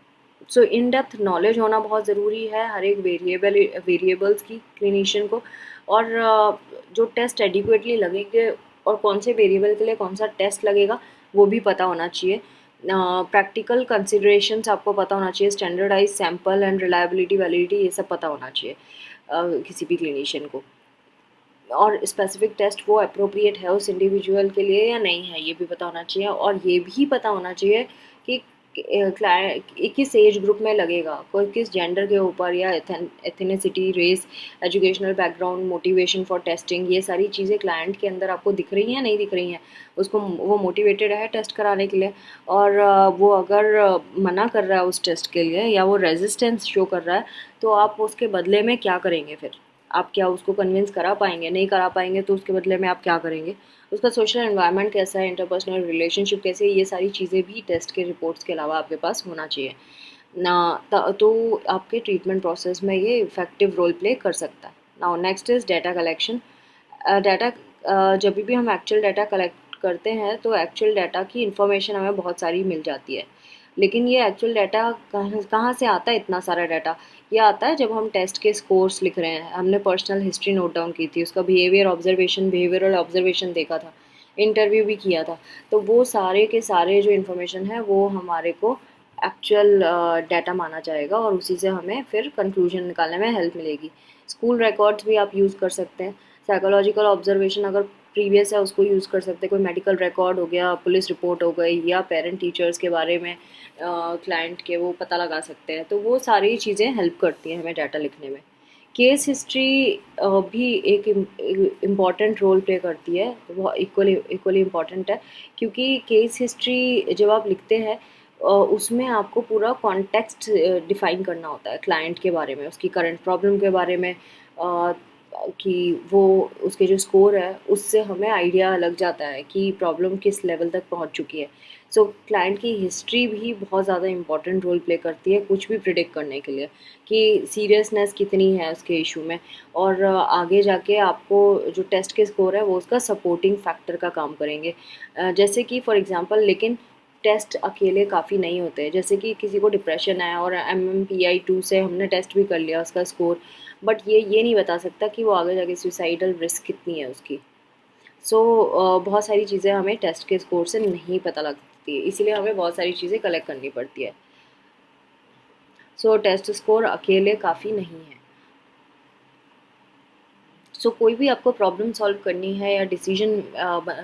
सो इन डेप्थ नॉलेज होना बहुत ज़रूरी है हर एक वेरिएबल्स की क्लिनिशियन को। और जो टेस्ट एडिक्वेटली लगेंगे और कौन से वेरिएबल के लिए कौन सा टेस्ट लगेगा वो भी पता होना चाहिए। प्रैक्टिकल कंसिडरेशंस आपको पता होना चाहिए, standardise sample and reliability validity ये सब पता होना चाहिए किसी भी क्लिनिशियन को। और स्पेसिफिक टेस्ट वो अप्रोप्रिएट है उस इंडिविजुअल के लिए या नहीं है ये भी पता होना चाहिए। और ये भी पता होना चाहिए कि किस एज ग्रुप में लगेगा, कोई किस जेंडर के ऊपर, या ethnicity, race, educational background, motivation for testing, ये सारी चीज़ें क्लाइंट के अंदर आपको दिख रही हैं नहीं दिख रही हैं, उसको वो मोटिवेटेड है टेस्ट कराने के लिए। और वो अगर मना कर रहा है उस टेस्ट के लिए या वो रेजिस्टेंस शो कर रहा है तो आप उसके बदले में क्या करेंगे फिर? आप क्या उसको कन्विंस करा पाएंगे? नहीं करा पाएंगे तो उसके बदले में आप क्या करेंगे? उसका सोशल एनवायरनमेंट कैसा है, इंटरपर्सनल रिलेशनशिप कैसे है, ये सारी चीज़ें भी टेस्ट के रिपोर्ट्स के अलावा आपके पास होना चाहिए ना। तो आपके ट्रीटमेंट प्रोसेस में ये इफेक्टिव रोल प्ले कर सकता है। Now next is data collection. Data जब भी हम एक्चुअल डाटा कलेक्ट करते हैं तो एक्चुअल डाटा की इन्फॉर्मेशन हमें बहुत सारी मिल जाती है, लेकिन ये एक्चुअल डाटा कहाँ से आता है? इतना सारा डाटा ये आता है जब हम टेस्ट के स्कोर्स लिख रहे हैं। हमने पर्सनल हिस्ट्री नोट डाउन की थी, उसका बिहेवियरल ऑब्जर्वेशन देखा था, इंटरव्यू भी किया था, तो वो सारे के सारे जो इन्फॉर्मेशन है वो हमारे को एक्चुअल डाटा माना जाएगा और उसी से हमें फिर कंक्लूजन निकालने में हेल्प मिलेगी। स्कूल रिकॉर्ड्स भी आप यूज़ कर सकते हैं। साइकोलॉजिकल ऑब्जर्वेशन अगर प्रीवियस है उसको यूज़ कर सकते हैं। कोई मेडिकल रिकॉर्ड हो गया, पुलिस रिपोर्ट हो गई, या पेरेंट टीचर्स के बारे में क्लाइंट के वो पता लगा सकते हैं। तो वो सारी चीज़ें हेल्प करती हैं हमें डाटा लिखने में। केस हिस्ट्री भी एक इम्पॉर्टेंट रोल प्ले करती है, वो इक्वली इम्पॉर्टेंट है, क्योंकि केस हिस्ट्री जब आप लिखते हैं उसमें आपको पूरा कॉन्टेक्स्ट डिफाइन करना होता है क्लाइंट के बारे में, उसकी करंट प्रॉब्लम के बारे में, कि वो उसके जो स्कोर है उससे हमें आइडिया लग जाता है कि प्रॉब्लम किस लेवल तक पहुंच चुकी है। सो क्लाइंट की हिस्ट्री भी बहुत ज़्यादा इंपॉर्टेंट रोल प्ले करती है कुछ भी प्रिडिक्ट करने के लिए कि सीरियसनेस कितनी है उसके इशू में। और आगे जाके आपको जो टेस्ट के स्कोर है वो उसका सपोर्टिंग फैक्टर का काम करेंगे। जैसे कि फॉर एग्जांपल, लेकिन टेस्ट अकेले काफ़ी नहीं होते। जैसे कि किसी को डिप्रेशन है और MMPI-2 से हमने टेस्ट भी कर लिया उसका स्कोर, बट ये नहीं बता सकता कि वो आगे जाके सुसाइडल रिस्क कितनी है उसकी। सो बहुत सारी चीज़ें हमें टेस्ट के स्कोर से नहीं पता लगती है, इसीलिए हमें बहुत सारी चीज़ें कलेक्ट करनी पड़ती है। सो टेस्ट स्कोर अकेले काफ़ी नहीं है। सो कोई भी आपको प्रॉब्लम सॉल्व करनी है या डिसीजन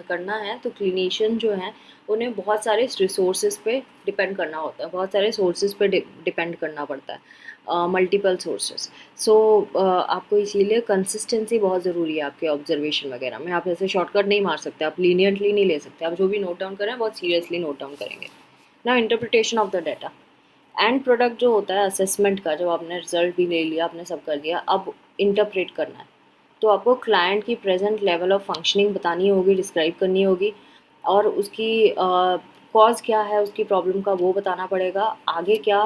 करना है तो क्लिनिशियन जो हैं उन्हें बहुत सारे रिसोर्सेज पे डिपेंड करना होता है, बहुत सारे सोर्सेज पे डिपेंड करना पड़ता है, मल्टीपल सोर्सेज। सो आपको इसीलिए कंसिस्टेंसी बहुत ज़रूरी है आपके ऑब्जर्वेशन वगैरह में। आप ऐसे शॉर्टकट नहीं मार सकते, आप लीनियंटली नहीं ले सकते, आप जो भी नोट डाउन करें बहुत सीरियसली नोट डाउन करेंगे ना। Interpretation of the data and product जो होता है असेसमेंट का, जब आपने रिजल्ट भी ले लिया, आपने सब कर लिया, अब इंटरप्रेट करना है तो आपको क्लाइंट की प्रेजेंट लेवल ऑफ फंक्शनिंग बतानी होगी, डिस्क्राइब करनी होगी, और उसकी कॉज क्या है उसकी प्रॉब्लम का वो बताना पड़ेगा, आगे क्या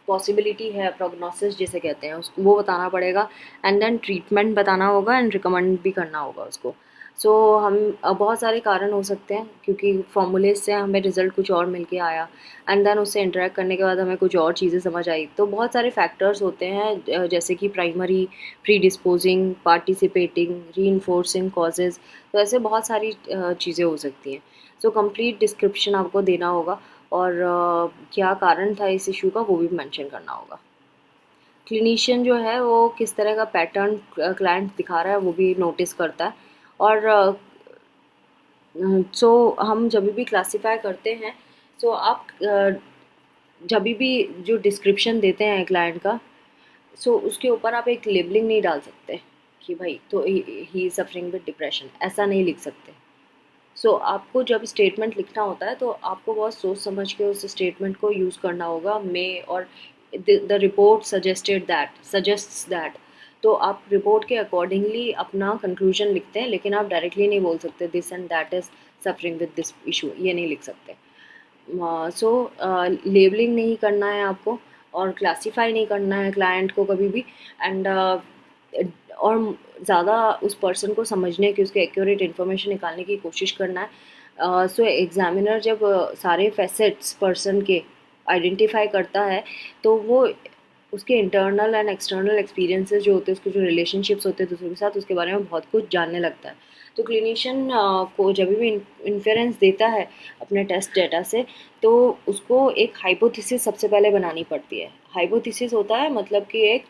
पॉसिबिलिटी है, प्रोग्नोसिस जिसे कहते हैं उसको वो बताना पड़ेगा, एंड देन ट्रीटमेंट बताना होगा एंड रिकमेंड भी करना होगा उसको। सो हम बहुत सारे कारण हो सकते हैं क्योंकि फॉर्मूले से हमें रिज़ल्ट कुछ और मिल के आया, एंड देन उससे इंटरेक्ट करने के बाद हमें कुछ और चीज़ें समझ आई। तो बहुत सारे फैक्टर्स होते हैं जैसे कि प्राइमरी, प्री डिस्पोजिंग, पार्टिसिपेटिंग, री कॉजेज़, तो ऐसे बहुत सारी चीज़ें हो सकती हैं। सो कंप्लीट डिस्क्रिप्शन आपको देना होगा और क्या कारण था इस इशू का वो भी मेंशन करना होगा। क्लिनिशियन जो है वो किस तरह का पैटर्न क्लाइंट दिखा रहा है वो भी नोटिस करता है। और सो हम जब भी क्लासिफाई करते हैं, सो आप जब भी जो डिस्क्रिप्शन देते हैं क्लाइंट का, सो उसके ऊपर आप एक लेबलिंग नहीं डाल सकते कि भाई तो ही सफरिंग विद डिप्रेशन, ऐसा नहीं लिख सकते। सो आपको जब स्टेटमेंट लिखना होता है तो आपको बहुत सोच समझ के उस स्टेटमेंट को यूज़ करना होगा। मे और द रिपोर्ट सजेस्ट्स दैट, तो आप रिपोर्ट के अकॉर्डिंगली अपना कंक्लूजन लिखते हैं, लेकिन आप डायरेक्टली नहीं बोल सकते this and that is suffering with this issue, ये नहीं लिख सकते। सो लेबलिंग नहीं करना है आपको और क्लासीफाई नहीं करना है क्लाइंट को कभी भी, एंड और ज़्यादा उस पर्सन को समझने की, उसके एक्यूरेट इन्फॉर्मेशन निकालने की कोशिश करना है। सो एग्जामिनर जब सारे फैसेट्स पर्सन के आइडेंटिफाई करता है तो वो उसके इंटरनल एंड एक्सटर्नल एक्सपीरियंसेस जो होते हैं, उसके जो रिलेशनशिप्स होते हैं दूसरों के साथ, उसके बारे में बहुत कुछ जानने लगता है। तो क्लिनिशियन को जब भी इन्फेरेंस देता है अपने टेस्ट डेटा से, तो उसको एक हाइपोथेसिस सबसे पहले बनानी पड़ती है। हाइपोथेसिस होता है मतलब कि एक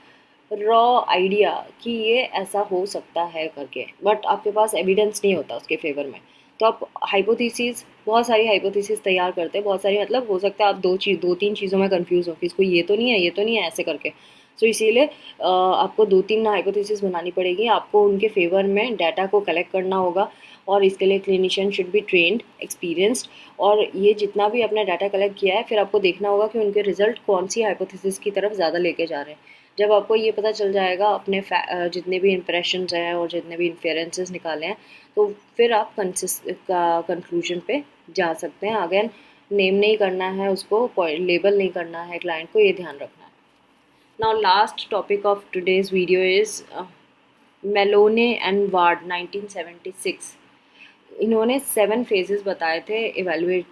रॉ आइडिया कि ये ऐसा हो सकता है करके, बट आपके पास एविडेंस नहीं होता उसके फेवर में। तो आप हाइपोथेसिस, बहुत सारी हाइपोथेसिस तैयार करते हैं, बहुत सारी, मतलब हो सकता है आप दो तीन चीज़ों में कंफ्यूज हो कि इसको ये तो नहीं है, ये तो नहीं है, ऐसे करके। सो इसीलिए आपको दो तीन हाइपोथेसिस बनानी पड़ेगी, आपको उनके फेवर में डाटा को कलेक्ट करना होगा, और इसके लिए clinician should be trend, experienced. और ये जितना भी आपने डाटा कलेक्ट किया है, फिर आपको देखना होगा कि उनके रिजल्ट कौन सी हाइपोथेसिस की तरफ ज़्यादा लेके जा रहे हैं। जब आपको ये पता चल जाएगा अपने जितने भी इंप्रेशंस हैं और जितने भी इन्फेरेंसेस निकाले हैं, तो फिर आप कंक्लूजन पे जा सकते हैं। अगेन, नेम नहीं करना है उसको, लेबल नहीं करना है क्लाइंट को, ये ध्यान रखना है। Now last topic of today's video is Malone and Ward 1976। इन्होंने 7 फेजेस बताए थे इवेलुएट,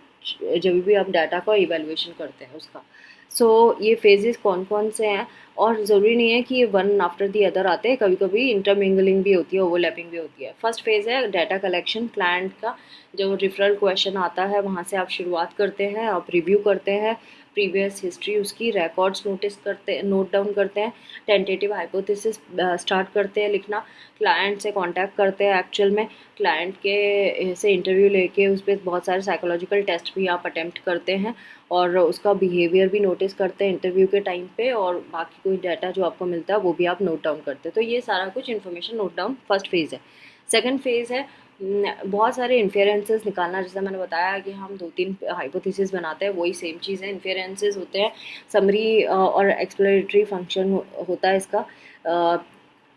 जब भी आप डाटा का इवेलुएशन करते हैं उसका। सो ये फेजेस कौन कौन से हैं, और ज़रूरी नहीं है कि ये वन आफ्टर दी अदर आते हैं, कभी कभी इंटरमिंगलिंग भी होती है, ओवरलैपिंग भी होती है। फर्स्ट फेज़ है डाटा कलेक्शन। क्लाइंट का जो रिफरल क्वेश्चन आता है, वहाँ से आप शुरुआत करते हैं, आप रिव्यू करते हैं प्रीवियस हिस्ट्री, उसकी रिकॉर्ड्स नोट डाउन करते हैं, टेंटेटिव हाइपोथेसिस स्टार्ट करते हैं लिखना, क्लाइंट से कांटेक्ट करते हैं, एक्चुअल में क्लाइंट के से इंटरव्यू लेके उस पर बहुत सारे साइकोलॉजिकल टेस्ट भी आप अटेम्प्ट करते हैं, और उसका बिहेवियर भी नोटिस करते हैं इंटरव्यू के टाइम पे, और बाकी कोई डाटा जो आपको मिलता है वो भी आप नोट डाउन करते हैं। तो ये सारा कुछ information note down first phase है। सेकंड फेज़ है बहुत सारे इन्फेरेंसेस निकालना। जैसे मैंने बताया कि हम दो तीन हाइपोथेसिस बनाते हैं, वही सेम चीज़ है। इन्फेरेंसेस होते हैं, समरी और एक्सप्लोरेटरी फंक्शन होता है इसका।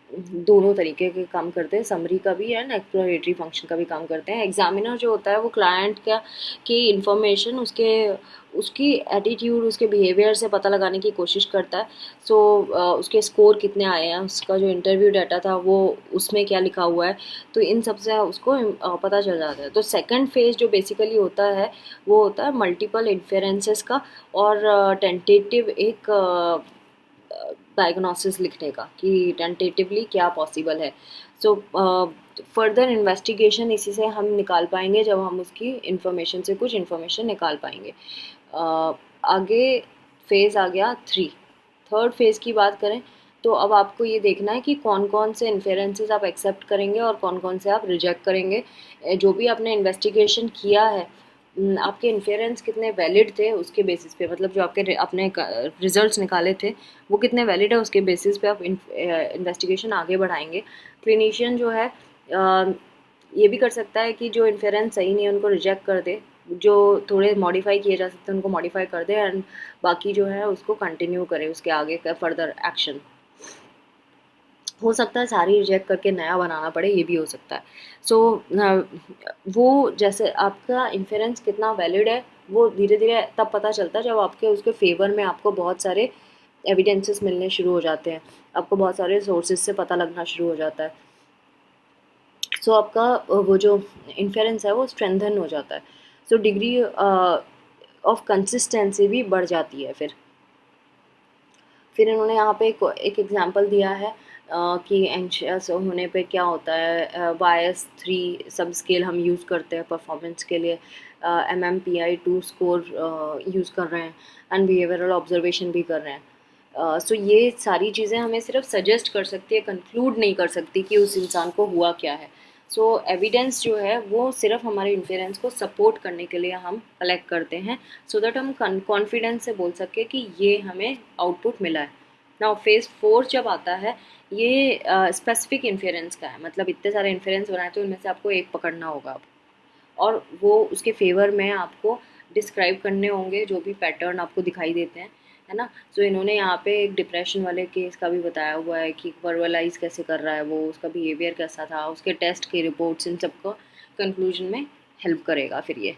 दोनों तरीके के काम करते हैं, समरी का भी एंड एक्सप्लोरेटरी फंक्शन का भी काम करते हैं। एग्जामिनर जो होता है वो क्लाइंट का की इन्फॉर्मेशन उसकी एटीट्यूड, उसके बिहेवियर से पता लगाने की कोशिश करता है। सो उसके स्कोर कितने आए हैं, उसका जो इंटरव्यू डाटा था वो उसमें क्या लिखा हुआ है, तो इन सब से उसको पता चल जाता है। तो सेकंड फेज जो बेसिकली होता है वो होता है मल्टीपल इन्फेरेंसेस का, और टेंटेटिव एक डायग्नोसिस लिखने का कि टेंटेटिवली क्या पॉसिबल है। सो फर्दर इन्वेस्टिगेशन इसी से हम निकाल पाएंगे, जब हम उसकी इन्फॉर्मेशन से कुछ इन्फॉर्मेशन निकाल पाएंगे। आगे फेज़ आ गया 3। थर्ड फेज़ की बात करें तो अब आपको ये देखना है कि कौन कौन से इन्फेरेंसेस आप एक्सेप्ट करेंगे और कौन कौन से आप रिजेक्ट करेंगे। जो भी आपने इन्वेस्टिगेशन किया है, आपके इन्फेरेंस कितने वैलिड थे उसके बेसिस पे, मतलब जो आपके आपने रिजल्ट्स निकाले थे वो कितने वैलिड है, उसके बेसिस पे आप इन्वेस्टिगेशन आगे बढ़ाएंगे। क्लिनिशियन जो है ये भी कर सकता है कि जो इन्फेरेंस सही नहीं है उनको रिजेक्ट कर दे, जो थोड़े मॉडिफाई किए जा सकते हैं उनको मॉडिफाई कर दे, एंड बाकी जो है उसको कंटिन्यू करे, उसके आगे का फर्दर एक्शन। हो सकता है सारी रिजेक्ट करके नया बनाना पड़े, ये भी हो सकता है। सो वो जैसे आपका इन्फेरेंस कितना वैलिड है वो धीरे धीरे तब पता चलता है जब आपके उसके फेवर में आपको बहुत सारे एविडेंसेस मिलने शुरू हो जाते हैं, आपको बहुत सारे सोर्सेज से पता लगना शुरू हो जाता है। सो आपका वो जो इन्फेरेंस है वो स्ट्रेंथन हो जाता है। सो डिग्री ऑफ कंसिस्टेंसी भी बढ़ जाती है। फिर इन्होंने यहाँ पे एक एग्जांपल दिया है कि एंशियस होने पे क्या होता है। YS3 सब स्केल हम यूज़ करते हैं परफॉर्मेंस के लिए, MMPI 2 स्कोर यूज़ कर रहे हैं, एंड बिहेवियरल ऑब्जर्वेशन भी कर रहे हैं। सो ये सारी चीज़ें हमें सिर्फ सजेस्ट कर सकती है, कंक्लूड नहीं कर सकती कि उस इंसान को हुआ क्या है। सो एविडेंस जो है वो सिर्फ हमारे इन्फेरेंस को सपोर्ट करने के लिए हम कलेक्ट करते हैं, सो दैट हम कॉन्फिडेंस से बोल सके कि ये हमें आउटपुट मिला है। नाउ फेज़ 4 जब आता है, ये स्पेसिफिक इन्फेरेंस का है, मतलब इतने सारे इन्फेरेंस बनाए तो उनमें से आपको एक पकड़ना होगा अब, और वो उसके फेवर में आपको डिस्क्राइब करने होंगे जो भी पैटर्न आपको दिखाई देते हैं, है ना। सो इन्होंने यहाँ पे एक डिप्रेशन वाले केस का भी बताया हुआ है कि वर्बलाइज कैसे कर रहा है वो, उसका बिहेवियर कैसा था, उसके टेस्ट की रिपोर्ट्स, इन सबको कंक्लूजन में हेल्प करेगा। फिर ये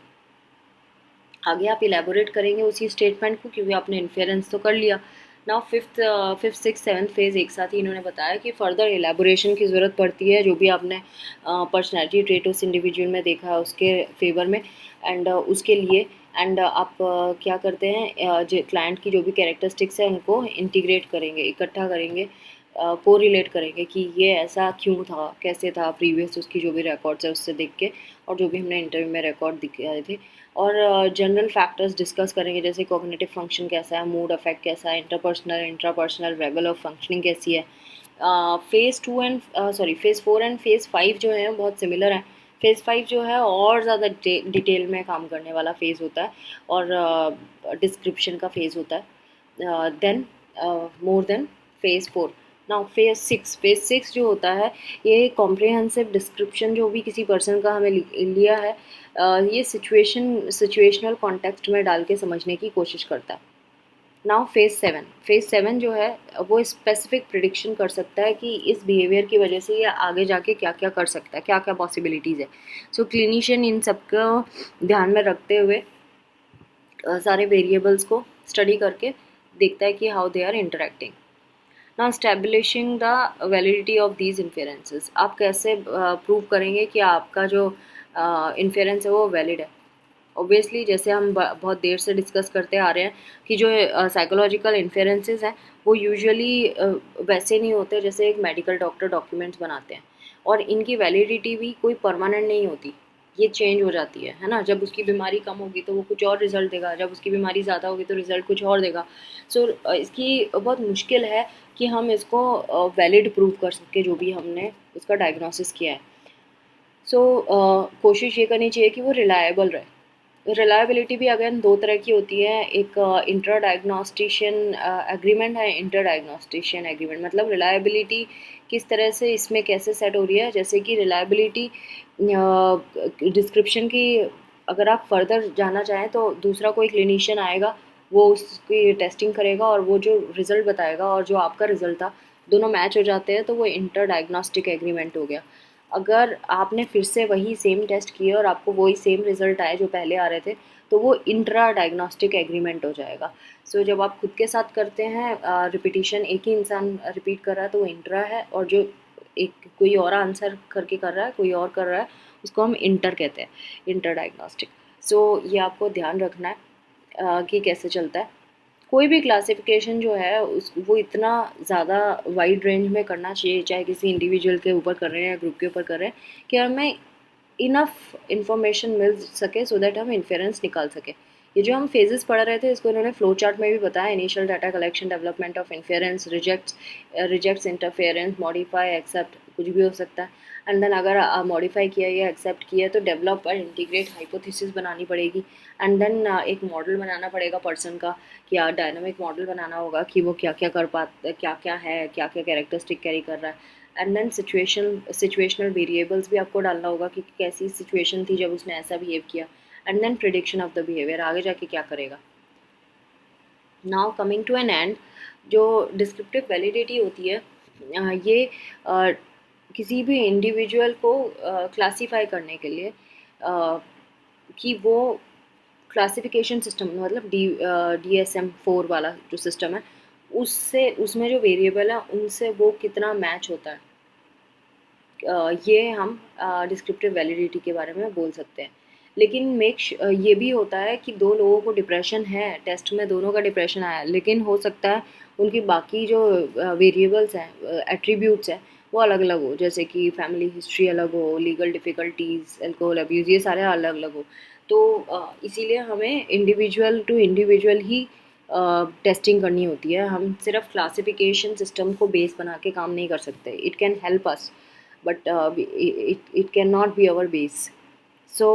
आगे आप इलेबोरेट करेंगे उसी स्टेटमेंट को, क्योंकि आपने इन्फेरेंस तो कर लिया, now fifth six seventh phase एक साथ ही इन्होंने बताया कि फर्दर एलेबोरेशन की ज़रूरत पड़ती है, जो भी आपने पर्सनैलिटी ट्रेट उस इंडिविजुअल में देखा है उसके फेवर में, एंड उसके लिए एंड आप क्या करते हैं, जो क्लाइंट की जो भी कैरेक्टरिस्टिक्स है उनको इंटीग्रेट करेंगे, इकट्ठा करेंगे, को रिलेट करेंगे कि ये ऐसा क्यों था, कैसे था, प्रीवियस उसकी जो भी रिकॉर्ड्स है उससे देख के, और जो भी हमने इंटरव्यू में रिकॉर्ड दिखाए थे, और जनरल फैक्टर्स डिस्कस करेंगे, जैसे कॉग्निटिव फंक्शन कैसा है, मूड अफेक्ट कैसा है, interpersonal intrapersonal level of functioning कैसी है। फेज़ 4 एंड फेज़ 5 जो है बहुत सिमिलर है। फेज़ 5 जो है और ज़्यादा डिटेल में काम करने वाला फेज़ होता है और डिस्क्रिप्शन का फेज़ होता है then more then phase 4। Now phase 6 जो होता है, ये कॉम्प्रिहेंसिव डिस्क्रिप्शन जो भी किसी पर्सन का हमें लिया है, ये सिचुएशनल कॉन्टेक्स्ट में डाल के समझने की कोशिश करता है। नाउ फेज़ 7 जो है वो स्पेसिफिक प्रिडिक्शन कर सकता है कि इस बिहेवियर की वजह से ये आगे जाके क्या क्या कर सकता है, क्या क्या पॉसिबिलिटीज़ है। सो क्लिनिशियन इन सबको ध्यान में रखते हुए सारे वेरिएबल्स को स्टडी करके देखता है कि how they are interacting. Now establishing the validity of these inferences, आप कैसे प्रूव करेंगे कि आपका जो इन्फेरेंस है वो वैलिड है। ऑब्वियसली जैसे हम बहुत देर से डिस्कस करते आ रहे हैं कि जो साइकोलॉजिकल इन्फेरेंसेस हैं वो यूजुअली वैसे नहीं होते जैसे एक मेडिकल डॉक्टर डॉक्यूमेंट्स बनाते हैं, और इनकी वैलिडिटी भी कोई परमानेंट नहीं होती, ये चेंज हो जाती है ना। जब उसकी बीमारी कम होगी तो वो कुछ और रिजल्ट देगा, जब उसकी बीमारी ज़्यादा होगी तो रिजल्ट कुछ और देगा। सो इसकी बहुत मुश्किल है कि हम इसको वैलिड प्रूव कर सके जो भी हमने उसका डायग्नोसिस किया है। सो कोशिश ये करनी चाहिए कि वो रिलायबल रहे। रिलायबिलिटी भी अगेन दो तरह की होती है, एक इंटर डायग्नोस्टिशियन एग्रीमेंट है, इंटर डायग्नोस्टिशियन एग्रीमेंट। मतलब रिलायबिलिटी किस तरह से इसमें कैसे सेट हो रही है, जैसे कि रिलायबिलिटी डिस्क्रिप्शन की अगर आप फर्दर जाना चाहें तो दूसरा कोई क्लिनिशियन आएगा, वो उसकी टेस्टिंग करेगा और वो जो रिज़ल्ट बताएगा और जो आपका रिज़ल्ट था दोनों मैच हो जाते हैं तो वो इंटर डायग्नोस्टिक एग्रीमेंट हो गया। अगर आपने फिर से वही सेम टेस्ट किए और आपको वही सेम रिजल्ट आए जो पहले आ रहे थे तो वो इंट्रा डायग्नोस्टिक एग्रीमेंट हो जाएगा। सो जब आप खुद के साथ करते हैं, रिपीटिशन एक ही इंसान रिपीट कर रहा है तो वो इंट्रा है, और जो एक कोई और आंसर करके कर रहा है, कोई और कर रहा है, उसको हम इंटर कहते हैं, इंटर डायग्नोस्टिक। सो ये आपको ध्यान रखना है कि कैसे चलता है। कोई भी क्लासिफिकेशन जो है उस वो इतना ज़्यादा वाइड रेंज में करना चाहिए, चाहे किसी इंडिविजुअल के ऊपर कर रहे हैं या ग्रुप के ऊपर कर रहे हैं, कि हमें इनफ इंफॉर्मेशन मिल सके सो दैट हम इन्फेरेंस निकाल सके। ये जो हम फेजेस पढ़ रहे थे इसको इन्होंने फ्लो चार्ट में भी बताया, initial data collection, development of inference, rejects interference, modify, accept, कुछ भी हो सकता है। एंड देन अगर मॉडिफाई किया या एक्सेप्ट किया तो डेवलप और इंटीग्रेट हाइपोथेसिस बनानी पड़ेगी, एंड देन एक मॉडल बनाना पड़ेगा पर्सन का, या डायनामिक मॉडल बनाना होगा कि वो क्या क्या कर पाता, क्या क्या है, क्या क्या कैरेक्टरिस्टिक कैरी कर रहा है। एंड देन सिचुएशनल वेरिएबल्स भी आपको डालना होगा कि कैसी सिचुएशन थी जब उसने ऐसा बिहेव किया, and then prediction of the behaviour, आगे जाके क्या करेगा। Now coming to an end, जो डिस्क्रिप्टिव वैलिडिटी होती है, ये किसी भी इंडिविजुअल को क्लासीफाई करने के लिए कि वो क्लासिफिकेशन सिस्टम, मतलब DSM-4 वाला जो सिस्टम है उससे, उसमें जो वेरिएबल है उनसे वो कितना मैच होता है, ये हम डिस्क्रिप्टिव वैलिडिटी के बारे में बोल सकते हैं। लेकिन ये भी होता है कि दो लोगों को डिप्रेशन है, टेस्ट में दोनों का डिप्रेशन आया, लेकिन हो सकता है उनकी बाकी जो वेरिएबल्स हैं, एट्रीब्यूट्स हैं, वो अलग अलग हो, जैसे कि फैमिली हिस्ट्री अलग हो, लीगल डिफ़िकल्टीज़, अल्कोहल अब्यूज़, ये सारे अलग अलग हो। तो इसीलिए हमें इंडिविजुअल टू इंडिविजुअल ही टेस्टिंग करनी होती है। हम सिर्फ क्लासिफिकेशन सिस्टम को बेस बना के काम नहीं कर सकते। It can help us but it cannot be our base. So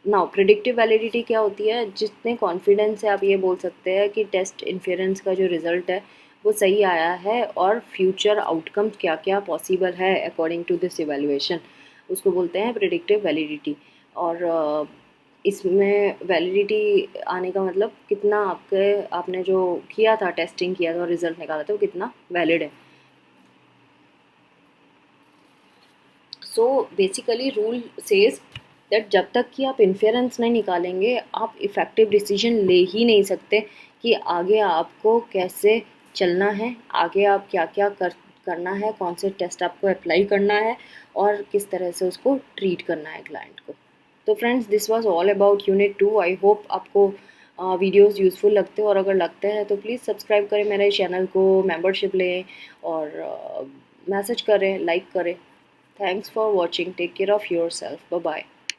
now predictive validity क्या होती है, जितने कॉन्फिडेंस से आप ये बोल सकते हैं कि टेस्ट इन्फेरेंस का जो रिज़ल्ट है वो सही आया है और फ्यूचर आउटकम्स क्या क्या पॉसिबल है अकॉर्डिंग टू दिस इवेल्युएशन, उसको बोलते हैं प्रिडिक्टिव वैलिडिटी। और इसमें वैलिडिटी आने का मतलब कितना आपने जो किया था, टेस्टिंग किया था और रिज़ल्ट निकाला था वो कितना वैलिड है। So basically rule says that जब तक कि आप इन्फेरेंस नहीं निकालेंगे आप इफ़ेक्टिव डिसीजन ले ही नहीं सकते कि आगे आपको कैसे चलना है, आगे आप क्या क्या करना है, कौन से टेस्ट आपको अप्लाई करना है और किस तरह से उसको ट्रीट करना है क्लाइंट को। तो friends, this was all about unit 2। I hope आपको वीडियोस यूज़फुल लगते हो, और अगर लगते हैं तो प्लीज़ सब्सक्राइब करें मेरे चैनल को, मेंबरशिप लें और मैसेज करें, लाइक करें। Thanks for watching, take care of yourself, bye bye.